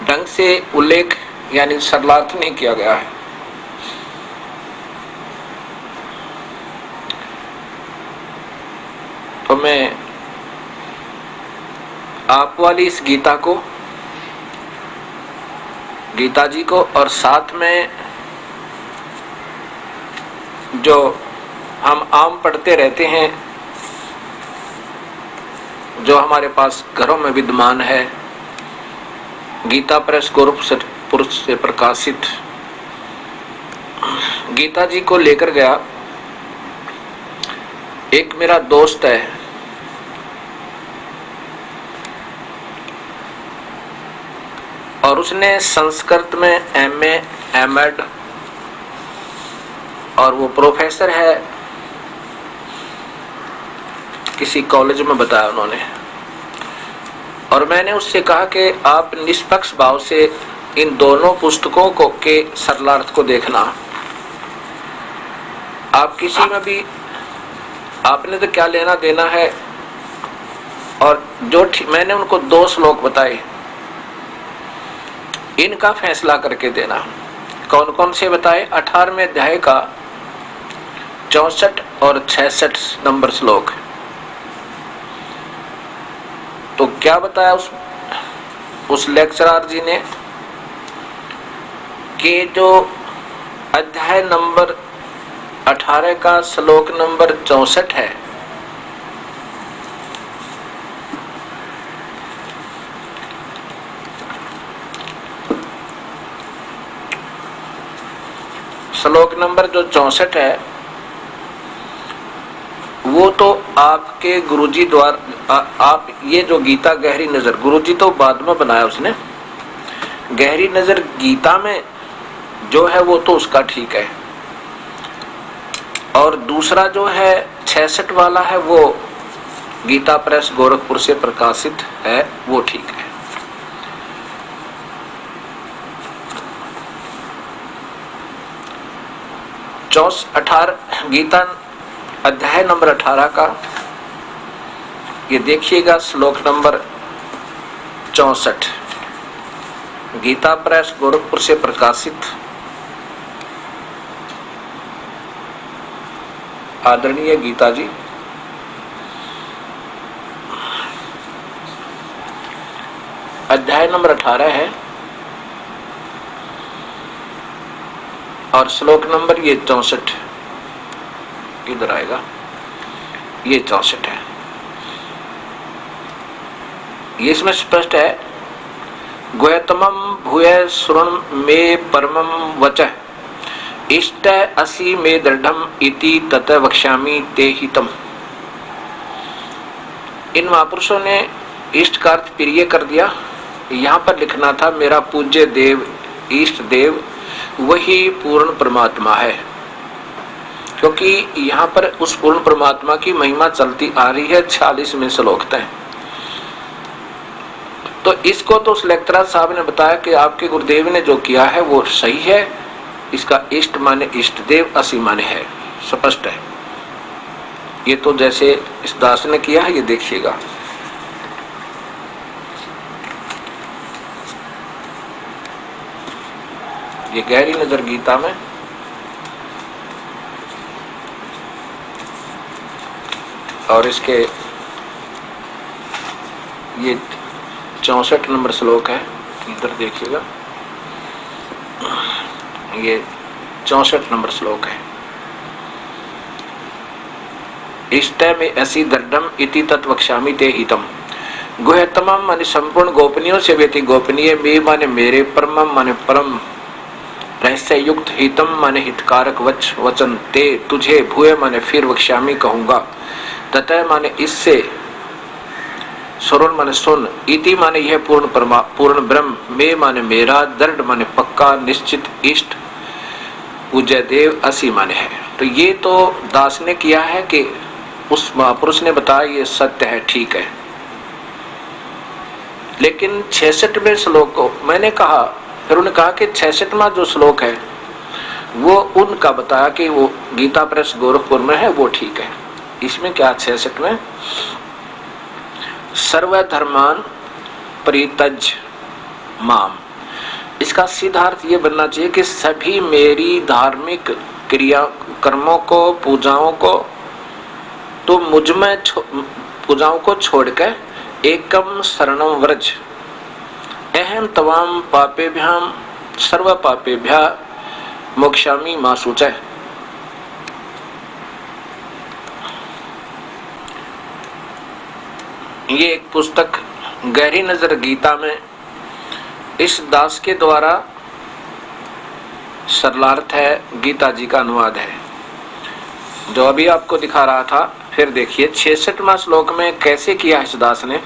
ढंग से उल्लेख यानी सरलार्थ नहीं किया गया है। तो मैं आप वाली इस गीता को, गीता जी को, और साथ में जो हम आम पढ़ते रहते हैं, जो हमारे पास घरों में विद्यमान है, गीता प्रेस गोरखपुर से प्रकाशित गीता जी को लेकर गया। एक मेरा दोस्त है, और उसने संस्कृत में एमए एमएड, और वो प्रोफेसर है किसी कॉलेज में, बताया उन्होंने। और मैंने उससे कहा कि आप निष्पक्ष भाव से इन दोनों पुस्तकों को के सरलार्थ को देखना। आप किसी में भी, आपने तो क्या लेना देना है, और जो मैंने उनको 2 श्लोक बताए, इनका फैसला करके देना। कौन कौन से बताए? 18वें अध्याय का 64 और 66 नंबर श्लोक। तो क्या बताया उस लेक्चरर जी ने कि जो अध्याय नंबर 18 का श्लोक नंबर 64 है, श्लोक नंबर जो 64 है, वो तो आपके गुरुजी द्वारा, आप ये जो गीता गहरी नजर, गुरुजी तो बाद में बनाया उसने, गहरी नजर गीता में जो है वो तो उसका ठीक है, और दूसरा जो है 66 वाला है, वो गीता प्रेस गोरखपुर से प्रकाशित है, वो ठीक है। गीता अध्याय नंबर 18 का ये देखिएगा, श्लोक नंबर 64, गीता प्रेस गोरखपुर से प्रकाशित आदरणीय गीता जी, अध्याय नंबर 18 है, और श्लोक नंबर ये 64 इधर आएगा, ये 64 है। ये इसमें स्पष्ट है, गुह्यतमं भूय शृणु मे परमं वचः इष्ट असि मे दृढ़म् इति तत वक्ष्यामि ते हितम्। इन महापुरुषों ने इष्ट का अर्थ प्रिय कर दिया। यहाँ पर लिखना था मेरा पूज्य देव, इष्ट देव वही पूर्ण परमात्मा है, क्योंकि यहाँ पर उस पूर्ण परमात्मा की महिमा चलती आ रही है 46वें श्लोक तक। तो इसको तो उस लेक्चरर साहब ने बताया कि आपके गुरुदेव ने जो किया है वो सही है, इसका इष्ट माने इष्ट देव, असि माने है, स्पष्ट है। ये तो जैसे इस दास ने किया है, ये देखिएगा। ये गहरी नजर गीता में और इसके ये 64 नंबर श्लोक है, इधर देखिएगा, ये 64 नंबर श्लोक है। इष्ट में ऐसी दृढ़म् इति तत्वक्ष्यामि ते हितम्। गुह्यतमम् माने संपूर्ण गोपनीयों से व्यति गोपनीय, मे माने मेरे, परमम् माने परम रहस्य युक्त, हितम माने हितकारक वचन, ते तुझे, भूय माने फिर, वक्ष्यामि कहूंगा, ततः माने इससे, श्रवण माने सुन, इति माने यह पूर्ण ब्रह्म, मे माने मेरा, दृढ़ माने पक्का, निश्चित, इष्ट, पूज्य देव, असि माने है। तो ये तो दास ने किया है कि उस महापुरुष ने बताया ये सत्य है, ठीक है। लेकिन 66वें श्लोक को मैंने कहा, फिर उन्होंने कहा कि 66वां जो श्लोक है वो उनका बताया कि वो गीता प्रेस गोरखपुर में है, वो ठीक है। इसमें क्या 66 में सर्वधर्मान परित्यज माम, इसका सीधा अर्थ ये बनना चाहिए कि सभी मेरी धार्मिक क्रिया कर्मों को, पूजाओं को तो मुझ में पूजाओं को छोड़कर एकम शरणम व्रज अहम तवाम पापेभ्याम सर्व पापेभ्या मोक्षामि मा शुचय। ये एक पुस्तक गहरी नजर गीता में इस दास के द्वारा सरलार्थ है, गीता जी का अनुवाद है, जो अभी आपको दिखा रहा था। फिर देखिए 66वां श्लोक में कैसे किया इस दास ने।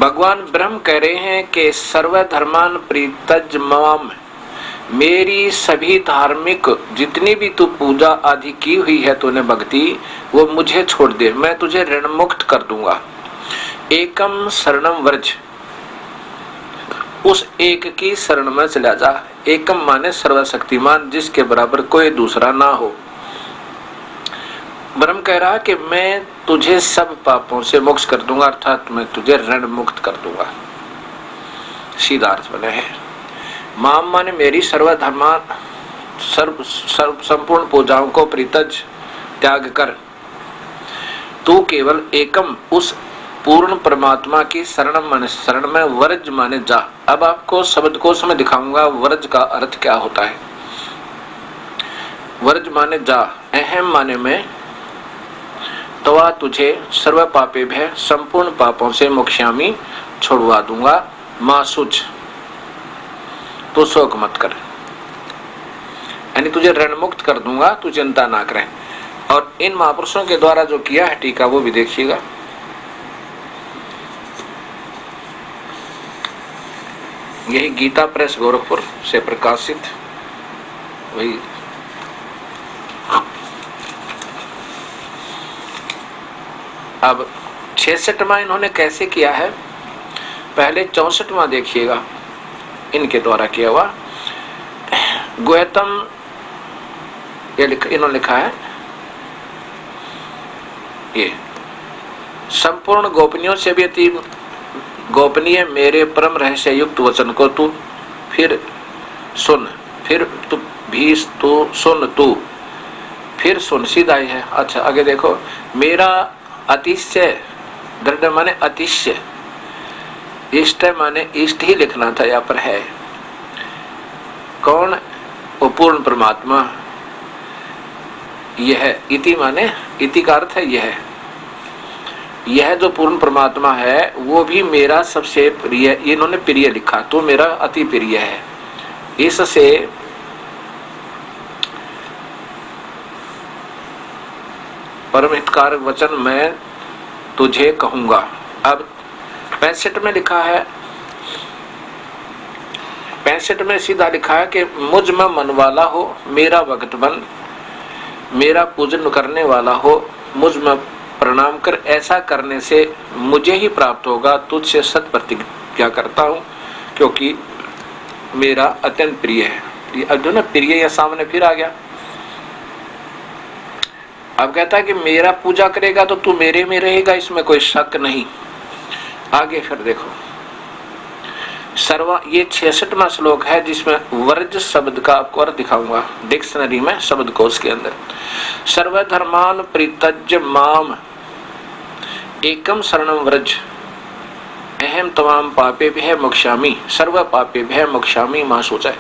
भगवान ब्रह्म कह रहे हैं कि सर्वधर्मान परित्यज माम, मेरी सभी धार्मिक जितनी भी तू पूजा आदि की हुई है तूने भक्ति, वो मुझे छोड़ दे, मैं तुझे ऋण मुक्त कर दूंगा। एकम शरणम व्रज, उस एक की शरण में चला जा। एकम माने सर्वशक्तिमान, जिसके बराबर कोई दूसरा ना हो। ब्रह्म कह रहा कि मैं तुझे सब पापों से मुक्त कर दूंगा, अर्थात मैं तुझे ऋण मुक्त कर दूंगा। सीधा अर्थ बने है। माम माने मेरी सर्वधर्मान, संपूर्ण पूजाओं को परित्यज त्याग कर तू केवल एकम उस पूर्ण परमात्मा की शरण माने शरण में, वर्ज माने जा। अब आपको शब्दकोश में दिखाऊंगा वर्ज का अर्थ क्या होता है। वर्ज माने जा, अहम माने में, तवा तुझे सर्व पापे भय संपूर्ण पापों से मोक्षामि छोड़वा दूंगा, मां सुच तो शोक मत कर, यानी तुझे ऋण मुक्त कर दूंगा, तू चिंता ना करे। और इन महापुरुषों के द्वारा जो किया है टीका वो भी देखिएगा। यही गीता प्रेस गोरखपुर से प्रकाशित वही अब 66वां इन्होंने कैसे किया है, पहले 64वां देखिएगा इनके द्वारा किया हुआ। गुह्यतम इन्होंने लिखा है, ये संपूर्ण गोपनीयों से भी अति गोपनीय मेरे परम रहस्य युक्त वचन को तू फिर सुन, फिर तू भी तू सुन, तू फिर सुन, सीधा ही है। अच्छा आगे देखो, मेरा अतिशय, दृढ़ माने अतिशय, इष्ट माने इष्ट ही लिखना था, यहाँ पर है। कौन? वो पूर्ण परमात्मा। यह इति माने, इति का अर्थ है यह जो पूर्ण परमात्मा है वो भी मेरा सबसे प्रिय, इन्होंने प्रिय लिखा, तो मेरा अति प्रिय है। इससे परम हितकारक वचन मैं तुझे कहूंगा। अब 65 में लिखा है, 65 में सीधा लिखा है कि मुझ में मन वाला हो, मेरा भक्त बन, मेरा पूजन करने वाला हो, मुझ में प्रणाम कर, ऐसा करने से मुझे ही प्राप्त होगा। तुझसे सत प्रतिज्ञा करता हूं, क्योंकि मेरा अत्यंत प्रिय है। अब जो ना प्रिय या सामने फिर आ गया। अब कहता है कि मेरा पूजा करेगा तो तू मेरे में रहेगा, इसमें कोई शक नहीं। आगे फिर देखो ये 66वां श्लोक है जिसमें वर्ज शब्द का आपको अर्थ दिखाऊंगा डिक्शनरी में, शब्दकोश के अंदर। सर्वधर्मान परित्यज्य माम एकम शरणम व्रज अहम तमाम पापेभ्यः मोक्षामि सर्व पापेभ्यः मोक्षामि मां शुचः।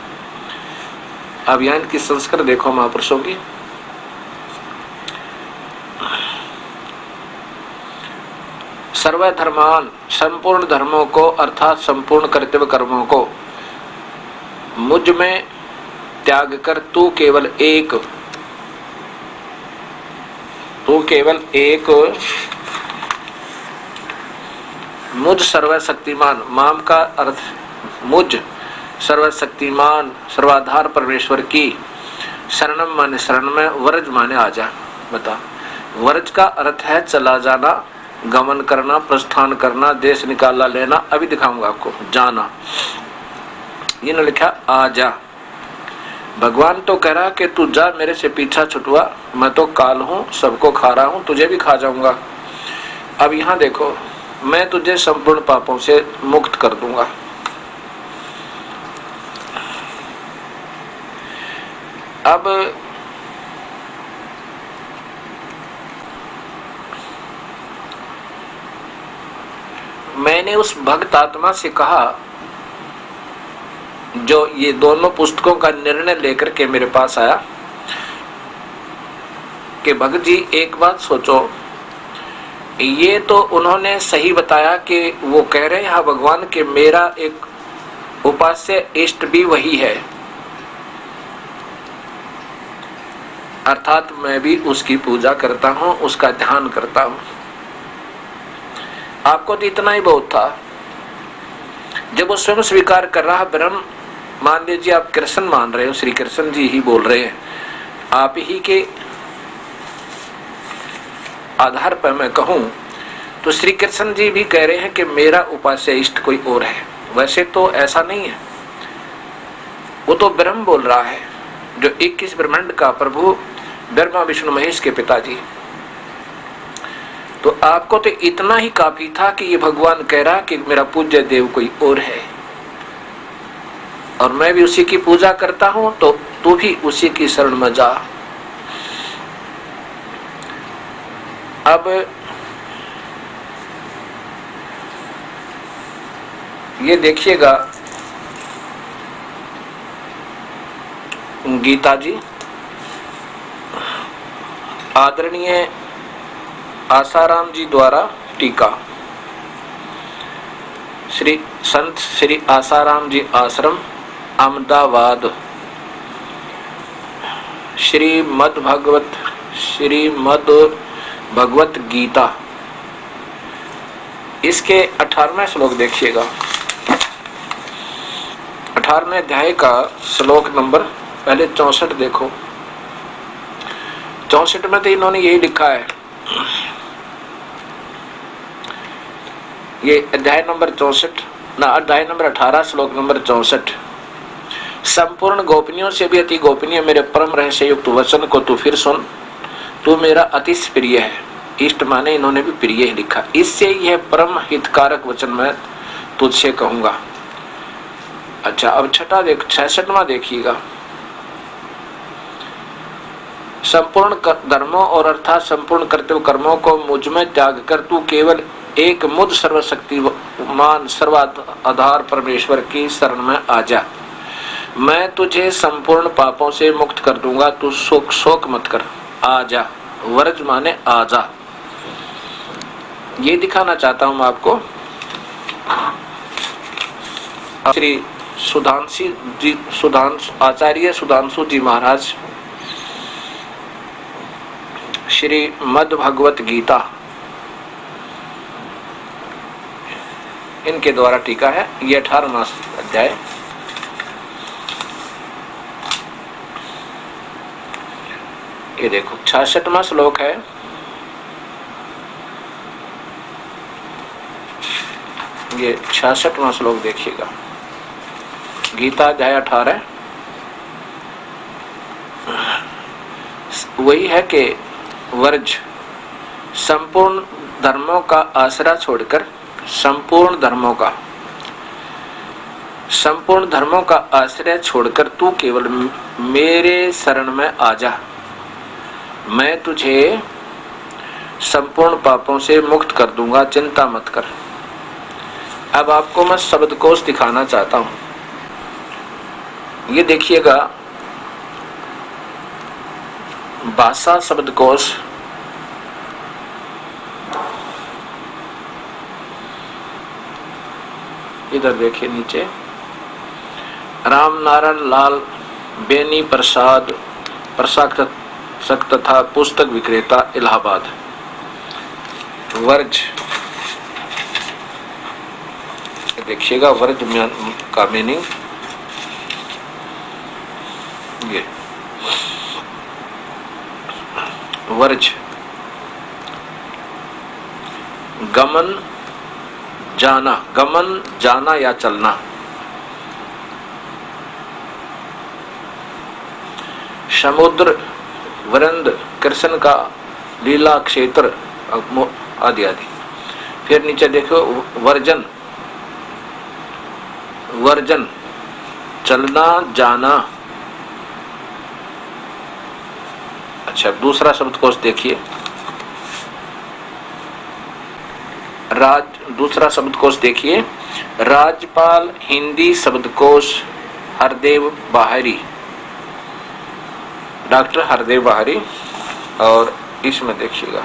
अब यहाँ की संस्कृत देखो महापुरुषों की। सर्वधर्मान संपूर्ण धर्मों को अर्थात संपूर्ण कर्तव्य कर्मों को मुझ में त्याग कर तू केवल एक मुझ सर्वशक्तिमान, माम का अर्थ मुझ सर्वशक्तिमान सर्वाधार परमेश्वर की शरणम माने शरण में, वर्ज माने आजा। बता, वर्ज का अर्थ है चला जाना, गमन करना, प्रस्थान करना, देश निकाला लेना। अभी दिखाऊंगा आपको। जाना, ये न लिखा आजा। भगवान तो कह रहा कि तू जा, मेरे से पीछा छुटवा, मैं तो काल हूं, सबको खा रहा हूं, तुझे भी खा जाऊंगा। अब यहां देखो, मैं तुझे संपूर्ण पापों से मुक्त कर दूंगा। अब मैंने उस भक्त आत्मा से कहा जो ये दोनों पुस्तकों का निर्णय लेकर के मेरे पास आया कि भक्त जी एक बात सोचो, ये तो उन्होंने सही बताया कि वो कह रहे हैं हाँ भगवान के मेरा एक उपास्य इष्ट भी वही है, अर्थात मैं भी उसकी पूजा करता हूं, उसका ध्यान करता हूं। आपको तो इतना ही बहुत था। जब वो स्वयं स्वीकार कर रहा ब्रह्म, मान लीजिए आप कृष्ण मान रहे हो, श्री कृष्ण जी ही बोल रहे हैं, आप ही के आधार पर मैं कहूं तो श्री कृष्ण जी भी कह रहे हैं कि मेरा उपास्य इष्ट कोई और है। वैसे तो ऐसा नहीं है, वो तो ब्रह्म बोल रहा है जो 21 ब्रह्मांड का प्रभु ब्रह्मा विष्णु महेश के पिताजी। तो आपको तो इतना ही काफी था कि ये भगवान कह रहा कि मेरा पूज्य देव कोई और है और मैं भी उसी की पूजा करता हूं, तो तू भी उसी की शरण में जा। अब ये देखिएगा गीता जी, आदरणीय आसाराम जी द्वारा टीका, श्री संत श्री आसाराम जी आश्रम अहमदाबाद, श्रीमद् भगवत गीता, इसके 18वें श्लोक देखिएगा। 18वें अध्याय का श्लोक नंबर पहले 64 देखो। 64 में तो इन्होंने यही लिखा है, ये अध्याय नंबर 64 ना, अध्याय नंबर 18 श्लोक नंबर 64। संपूर्ण गोपनीयों से भी अति गोपनीय मेरे परम रहस्य युक्त वचन को तू फिर सुन, तू मेरा अति प्रिय है। इष्ट माने इन्होंने भी प्रिय ही लिखा, इससे यह परम हितकारक वचन मैं तुझसे कहूंगा। अच्छा, अब 66वां देखिएगा। संपूर्ण धर्मों और अर्थात संपूर्ण कर्तव्य कर्मों को मुझ में त्याग कर तू केवल एक मुझ सर्वशक्तिमान सर्वाधार परमेश्वर की शरण में आ जा। मैं तुझे संपूर्ण पापों से मुक्त कर दूंगा, तू शोक मत कर, आ जा। वर्ज माने आ जा। ये दिखाना चाहता हूं मैं आपको। श्री आचार्य सुधांशु जी महाराज श्रीमद् भगवत गीता, इनके द्वारा टीका है। ये 18वां अध्याय, ये देखो 66वां श्लोक है। ये 66वां श्लोक देखिएगा, गीता अध्याय 18। वही है कि वर्ज संपूर्ण धर्मों का आसरा छोड़कर संपूर्ण धर्मों का आश्रय छोड़कर तू केवल मेरे शरण में आ जा। मैं तुझे संपूर्ण पापों से मुक्त कर दूंगा, चिंता मत कर। अब आपको मैं शब्दकोश दिखाना चाहता हूं। ये देखिएगा, भाषा शब्दकोश, इधर देखिए नीचे, राम नारायण लाल बेनी प्रसाद प्रशासक तथा पुस्तक विक्रेता इलाहाबाद। वर्ज देखिएगा, वर्ज का मीनिंग ये वर्ज गमन जाना या चलना। समुद्र, वृंद, कृष्ण का लीला क्षेत्र आदि आदि। फिर नीचे देखो वर्जन, वर्जन चलना जाना। अच्छा, दूसरा शब्दकोश देखिए, दूसरा शब्दकोश देखिए, राज्यपाल हिंदी शब्दकोश हरदेव बाहरी, डॉक्टर हरदेव बाहरी। और इसमें देखिएगा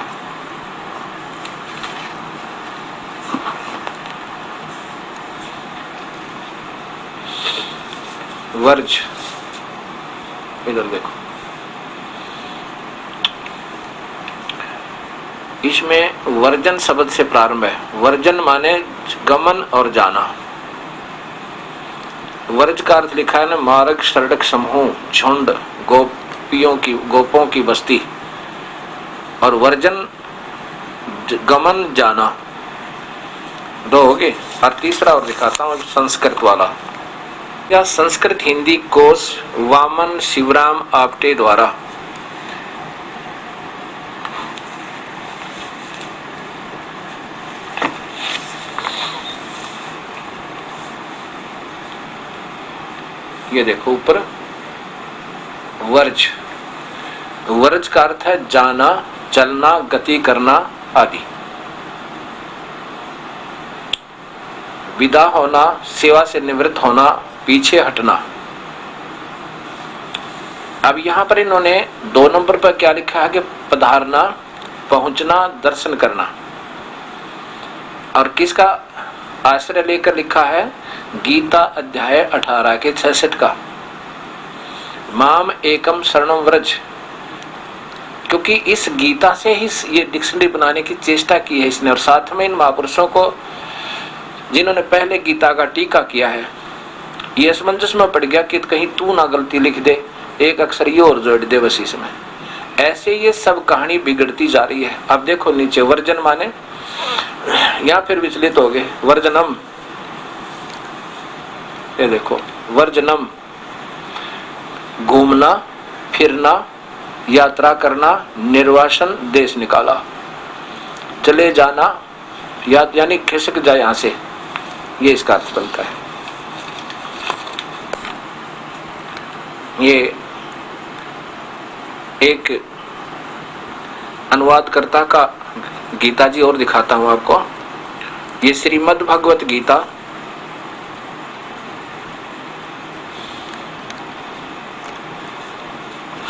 वर्ज, इधर देखो, इसमें वर्जन शब्द से प्रारंभ है। वर्जन माने गमन और जाना। वर्ज का अर्थ लिखा है ना, मार्ग, सड़क, समूह, झुंड, गोपों की बस्ती। और वर्जन गमन, जाना, दो हो गए। और तीसरा और दिखाता हूं, संस्कृत वाला। यह संस्कृत हिंदी कोश वामन शिवराम आपटे द्वारा ये देखो ऊपर वर्ज, वर्ज का अर्थ है जाना, चलना, गति करना आदि। विदा होना, सेवा से निवृत्त होना, पीछे हटना। अब यहां पर इन्होंने 2 नंबर पर क्या लिखा है कि पधारना, पहुंचना, दर्शन करना। और किसका आश्रय लेकर लिखा है? गीता अध्याय 18 के 66 का, माम एकम शरणम व्रज। क्योंकि इस गीता से ही ये डिक्शनरी बनाने की चेष्टा की है इसने। और साथ में इन महापुरुषों को जिन्होंने पहले गीता का टीका किया है, ये असमंजस में पड़ गया कि कहीं तू ना गलती लिख दे, एक अक्षर ये और जोड़ दे बस इसमें। ऐसे ये सब कहानी बिगड़ती जा रही है। अब देखो नीचे वर्जन माने, या फिर विचलित हो गए, वर्जनम, ये देखो वर्जनम, घूमना, फिरना, यात्रा करना, निर्वासन, देश निकाला, चले जाना, यानी खिसक जाए यहां से, ये इसका अर्थ बनता है। ये एक अनुवादकर्ता का गीता जी और दिखाता हूं आपको। ये श्रीमद् भगवत गीता,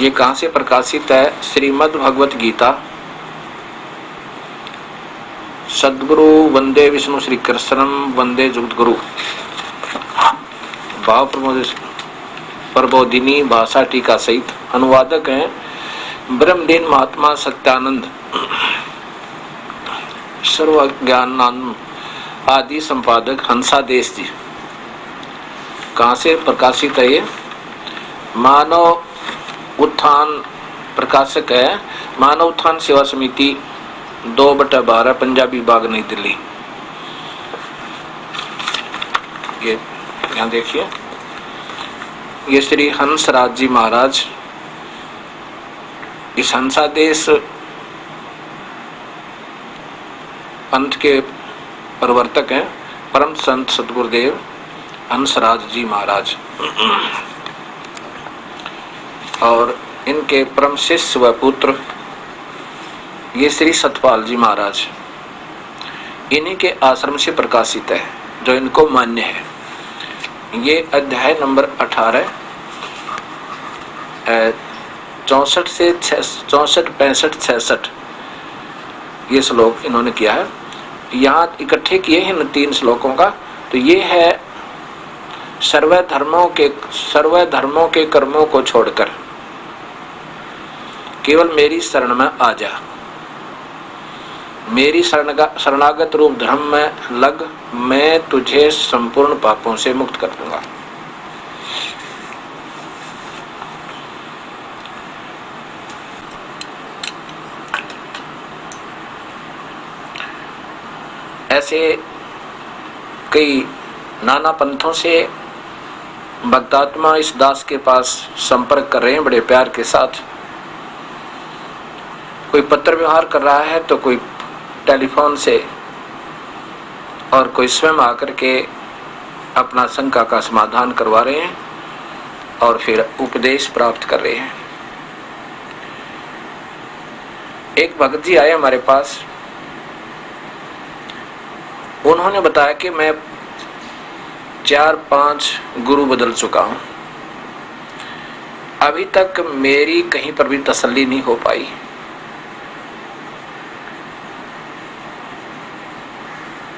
ये कहां से प्रकाशित है? श्रीमद् भगवत गीता, सद्गुरु वंदे विष्णु श्री कृष्णम वंदे जगत गुरु, भाव प्रबोधिनी भाषा टीका सहित। अनुवादक हैं ब्रह्मलीन महात्मा सत्यानंद, सर्व ज्ञानानंद आदि संपादक हंसादेश जी। कहां से प्रकाशित है ये? मानव उत्थान, प्रकाशक है मानव उत्थान सेवा समिति, 2/12, पंजाबी बाग, नई दिल्ली। ये यहाँ देखिए, ये श्री हंसराज जी महाराज, इस हंसादेश पंथ के प्रवर्तक हैं, परम संत सतगुरुदेव हंसराज जी महाराज। और इनके परम शिष्य व पुत्र ये श्री सतपाल जी महाराज, इन्हीं के आश्रम से प्रकाशित है, जो इनको मान्य है। ये अध्याय नंबर 18, 64 से 64, 65, 66 ये श्लोक इन्होंने किया है। यहाँ इकट्ठे किए हैं इन 3 श्लोकों का। तो ये है सर्व धर्मों के कर्मों को छोड़कर केवल मेरी शरण में आ जा, मेरी शरणागत रूप धर्म में लग, मैं तुझे संपूर्ण पापों से मुक्त कर दूंगा। ऐसे कई नाना पंथों से भक्तात्मा इस दास के पास संपर्क कर रहे हैं बड़े प्यार के साथ। कोई पत्र व्यवहार कर रहा है, तो कोई टेलीफोन से और कोई स्वयं आकर के अपना शंका का समाधान करवा रहे हैं और फिर उपदेश प्राप्त कर रहे हैं। एक भगत जी आए हमारे पास, उन्होंने बताया कि मैं 4-5 गुरु बदल चुका हूं, अभी तक मेरी कहीं पर भी तसल्ली नहीं हो पाई।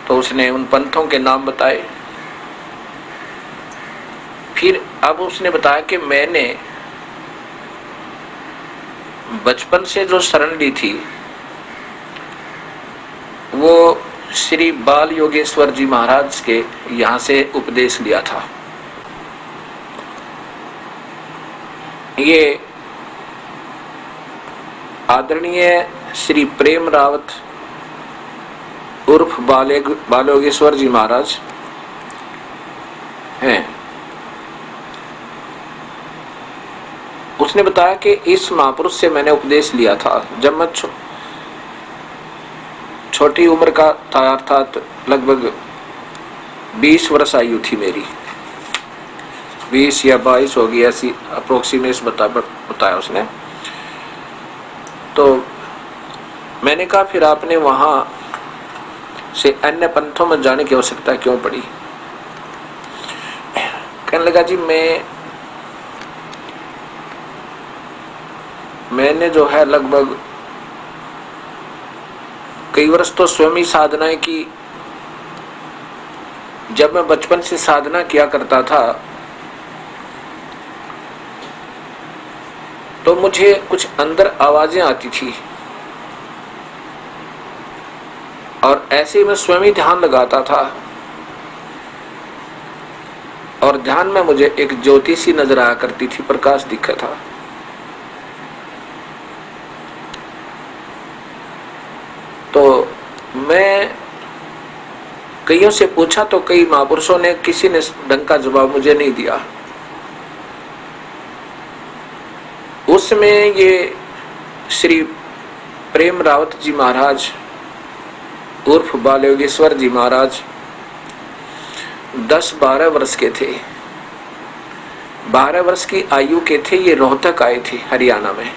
तो उसने उन पंथों के नाम बताए। फिर अब उसने बताया कि मैंने बचपन से जो शरण ली थी वो श्री बाल योगेश्वर जी महाराज के यहाँ से उपदेश लिया था। ये आदरणीय श्री प्रेम रावत उर्फ बाल योगेश्वर जी महाराज हैं। उसने बताया कि इस महापुरुष से मैंने उपदेश लिया था जब मैं छोटी उम्र का था, अर्थात लगभग 20 वर्ष आयु थी मेरी, 20 या 22 होगी, ऐसी अप्रोक्सीमेट बताया उसने। तो मैंने कहा फिर आपने वहां से अन्य पंथों में जाने की आवश्यकता क्यों पड़ी? कहने लगा जी मैंने जो है लगभग कई वर्ष तो स्वयं ही साधनाएं की। जब मैं बचपन से साधना किया करता था तो मुझे कुछ अंदर आवाजें आती थी और ऐसे ही मैं स्वयं ही ध्यान लगाता था और ध्यान में मुझे एक ज्योति सी नजर आया करती थी, प्रकाश दिखा था। तो मैं कईयों से पूछा तो कई महापुरुषों ने, किसी ने ढंग का जवाब मुझे नहीं दिया। उसमें ये श्री प्रेम रावत जी महाराज उर्फ बाल योगेश्वर जी महाराज 10-12 वर्ष के थे, 12 वर्ष की आयु के थे। ये रोहतक आए थे हरियाणा में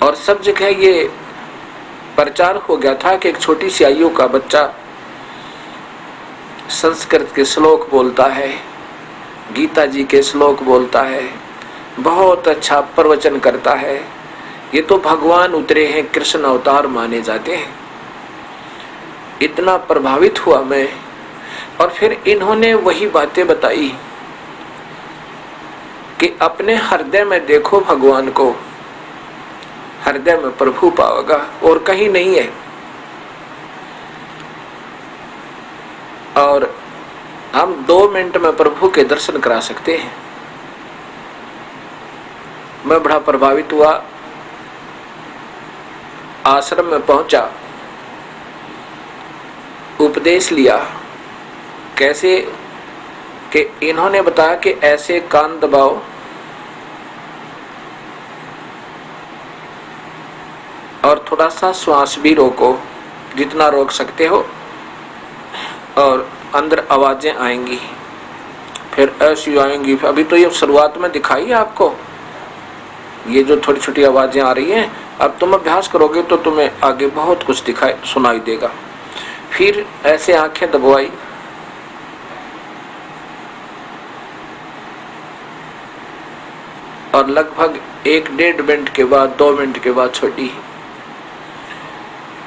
और सब जगह ये प्रचार हो गया था कि एक छोटी सी आयु का बच्चा संस्कृत के श्लोक बोलता है, गीता जी के श्लोक बोलता है, बहुत अच्छा प्रवचन करता है, ये तो भगवान उतरे हैं, कृष्ण अवतार माने जाते हैं। इतना प्रभावित हुआ मैं। और फिर इन्होंने वही बातें बताई कि अपने हृदय में देखो भगवान को, हृदय में प्रभु पाओगा और कहीं नहीं है। और हम 2 मिनट में प्रभु के दर्शन करा सकते हैं। मैं बड़ा प्रभावित हुआ, आश्रम में पहुंचा, उपदेश लिया। कैसे कि इन्होंने बताया कि ऐसे कान दबाओ और थोड़ा सा श्वास भी रोको, जितना रोक सकते हो, और अंदर आवाजें आएंगी, फिर ऐसी आएंगी। अभी तो ये शुरुआत में दिखाई आपको, ये जो छोटी छोटी आवाजें आ रही हैं, अब तुम अभ्यास करोगे तो तुम्हें आगे बहुत कुछ दिखाई सुनाई देगा। फिर ऐसे आंखें दबवाई, और लगभग 1-1.5 मिनट के बाद, 2 मिनट के बाद छोड़ी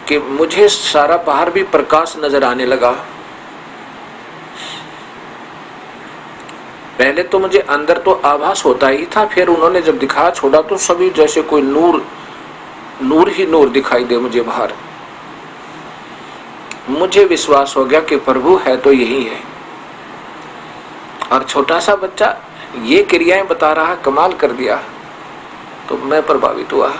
कि मुझे सारा बाहर भी प्रकाश नजर आने लगा। पहले तो मुझे अंदर तो आभास होता ही था, फिर उन्होंने जब दिखा छोड़ा तो सभी जैसे कोई नूर ही नूर दिखाई दे मुझे बाहर। मुझे विश्वास हो गया कि प्रभु है तो यही है। और छोटा सा बच्चा ये क्रियाएं बता रहा, कमाल कर दिया। तो मैं प्रभावित हुआ।